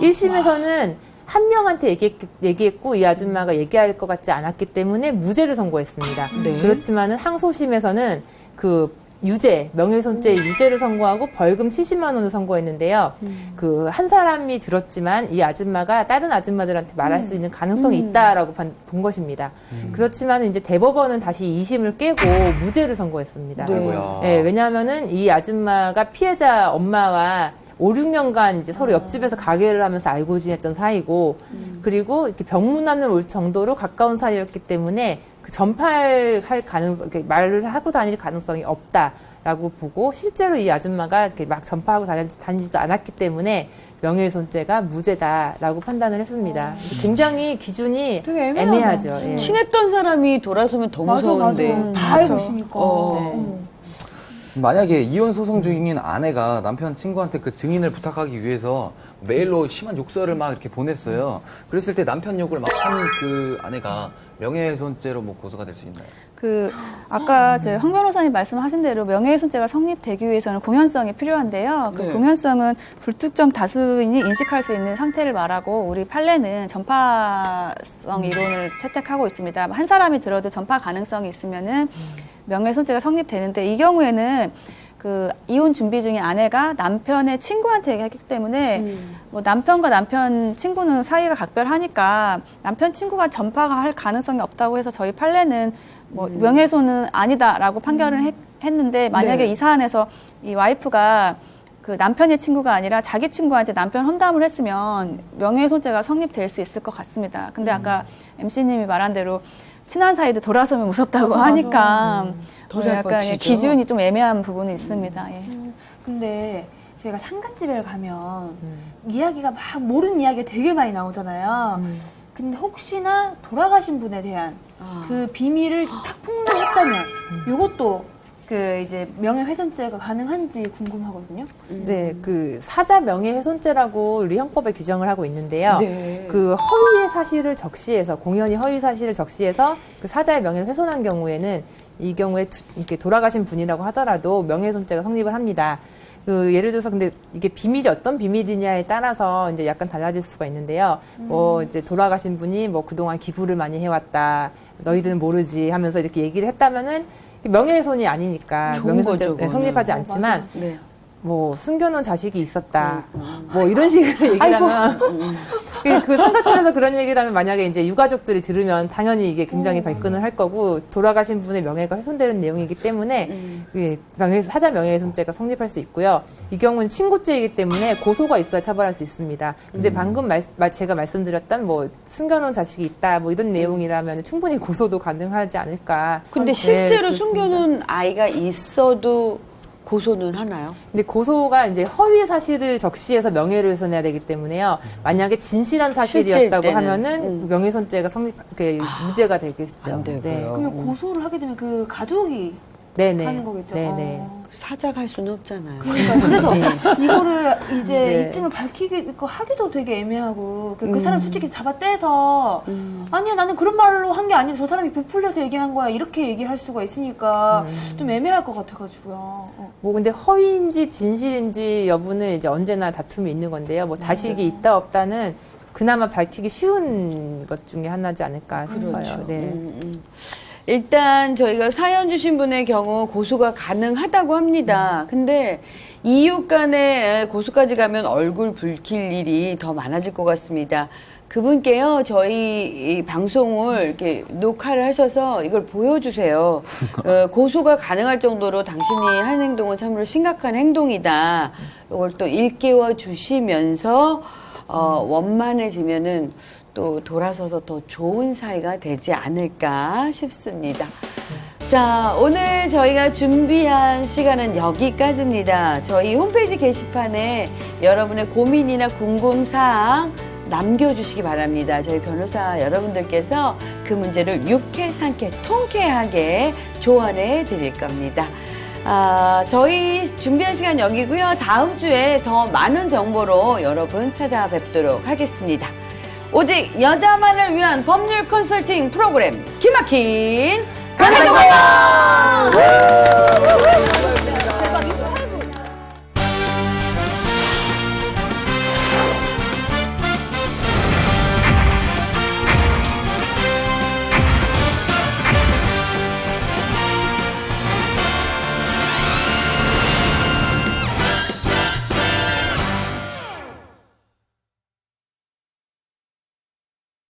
1심에서는 한 명한테 얘기했고 이 아줌마가 얘기할 것 같지 않았기 때문에 무죄를 선고했습니다. 네. 그렇지만은 항소심에서는 그 유죄, 명예훼손죄 유죄를 선고하고 벌금 70만 원을 선고했는데요. 그 한 사람이 들었지만 이 아줌마가 다른 아줌마들한테 말할 수 있는 가능성이 있다라고 본 것입니다. 그렇지만 이제 대법원은 다시 2심을 깨고 무죄를 선고했습니다. 네. 아이고야. 예, 왜냐하면은 이 아줌마가 피해자 엄마와 5, 6년간 이제 서로 옆집에서 가게를 하면서 알고 지냈던 사이고, 그리고 이렇게 병문안을 올 정도로 가까운 사이였기 때문에 그 전파할 가능성, 이렇게 말을 하고 다닐 가능성이 없다라고 보고, 실제로 이 아줌마가 이렇게 막 전파하고 다니지도 않았기 때문에 명예훼손죄가 무죄다라고 판단을 했습니다. 굉장히 기준이 되게 애매하다. 애매하죠. 예. 친했던 사람이 돌아서면 더 무서운데. 다 알고 있으니까. 네. 만약에 이혼 소송 중인 아내가 남편 친구한테 그 증인을 부탁하기 위해서 메일로 심한 욕설을 막 이렇게 보냈어요. 그랬을 때 남편 욕을 막 한 그 아내가 명예훼손죄로 뭐 고소가 될 수 있나요? 아까 황 변호사님 말씀하신 대로 명예훼손죄가 성립되기 위해서는 공연성이 필요한데요. 그 네. 공연성은 불특정 다수인이 인식할 수 있는 상태를 말하고 우리 판례는 전파성 이론을 채택하고 있습니다. 한 사람이 들어도 전파 가능성이 있으면은 명예훼손죄가 성립되는데 이 경우에는 이혼 준비 중인 아내가 남편의 친구한테 얘기했기 때문에 뭐 남편과 남편 친구는 사이가 각별하니까 남편 친구가 전파가 할 가능성이 없다고 해서 저희 판례는 뭐 명예훼손은 아니다라고 판결을 했는데 만약에 네. 이 사안에서 이 와이프가 남편의 친구가 아니라 자기 친구한테 남편 험담을 했으면 명예훼손죄가 성립될 수 있을 것 같습니다. 근데 아까 MC님이 말한 대로 친한 사이도 돌아서면 무섭다고 하니까 더 잘 약간 뻗치죠. 기준이 좀 애매한 부분이 있습니다. 예. 근데 저희가 상갓집에 가면 이야기가 막 모르는 이야기가 되게 많이 나오잖아요. 근데 혹시나 돌아가신 분에 대한 그 비밀을 탁 폭로했다면 이것도 이제 명예훼손죄가 가능한지 궁금하거든요. 네, 사자 명예훼손죄라고 우리 형법에 규정을 하고 있는데요. 네. 허위의 사실을 적시해서 공연히 허위 사실을 적시해서 사자의 명예를 훼손한 경우에는 이 경우에 이렇게 돌아가신 분이라고 하더라도 명예훼손죄가 성립을 합니다. 예를 들어서 근데 이게 비밀이 어떤 비밀이냐에 따라서 이제 약간 달라질 수가 있는데요. 이제 돌아가신 분이 그동안 기부를 많이 해왔다. 너희들은 모르지 하면서 이렇게 얘기를 했다면은 명예훼손이 아니니까 좋은 명예훼손죄 거죠, 그거는. 성립하지 않지만 네. 숨겨놓은 자식이 있었다. 이런 식으로 얘기를 하면 그 상가집에서 그런 얘기를 하면 만약에 이제 유가족들이 들으면 당연히 이게 굉장히 발끈을 할 거고 돌아가신 분의 명예가 훼손되는 내용이기 때문에 사자 명예훼손죄가 성립할 수 있고요. 이 경우는 친고죄이기 때문에 고소가 있어야 처벌할 수 있습니다. 근데 방금 제가 말씀드렸던 숨겨놓은 자식이 있다 이런 내용이라면 충분히 고소도 가능하지 않을까. 근데 네, 실제로 그렇습니다. 숨겨놓은 아이가 있어도 고소는 하나요? 근데 고소가 이제 허위 사실을 적시해서 명예를 훼손해야 되기 때문에요. 만약에 진실한 사실이었다고 실제일 때는. 하면은 명예훼손죄가 무죄가 되겠죠. 안 되고요. 네. 그러면 고소를 하게 되면 그 가족이 네네. 하는 거겠죠. 네네. 사자갈 수는 없잖아요. 그러니까 그래서 이거를 이제 네. 입증을 하기도 되게 애매하고 그 사람 솔직히 잡아 떼서 아니야 나는 그런 말로 한 게 아니라 저 사람이 부풀려서 얘기한 거야 이렇게 얘기를 할 수가 있으니까 좀 애매할 것 같아가지고요. 근데 허위인지 진실인지 여부는 이제 언제나 다툼이 있는 건데요. 자식이 있다 없다는 그나마 밝히기 쉬운 것 중에 하나지 않을까 싶어요. 그렇죠. 네. 일단 저희가 사연 주신 분의 경우 고소가 가능하다고 합니다. 근데 이웃 간에 고소까지 가면 얼굴 붉힐 일이 더 많아질 것 같습니다. 그분께요, 저희 이 방송을 이렇게 녹화를 하셔서 이걸 보여주세요. 고소가 가능할 정도로 당신이 한 행동은 참으로 심각한 행동이다. 이걸 또 일깨워 주시면서, 원만해지면은 또 돌아서서 더 좋은 사이가 되지 않을까 싶습니다. 자, 오늘 저희가 준비한 시간은 여기까지입니다. 저희 홈페이지 게시판에 여러분의 고민이나 궁금사항 남겨주시기 바랍니다. 저희 변호사 여러분들께서 그 문제를 유쾌, 상쾌, 통쾌하게 조언해 드릴 겁니다. 저희 준비한 시간 여기고요. 다음 주에 더 많은 정보로 여러분 찾아뵙도록 하겠습니다. 오직 여자만을 위한 법률 컨설팅 프로그램 기막힌 강해동원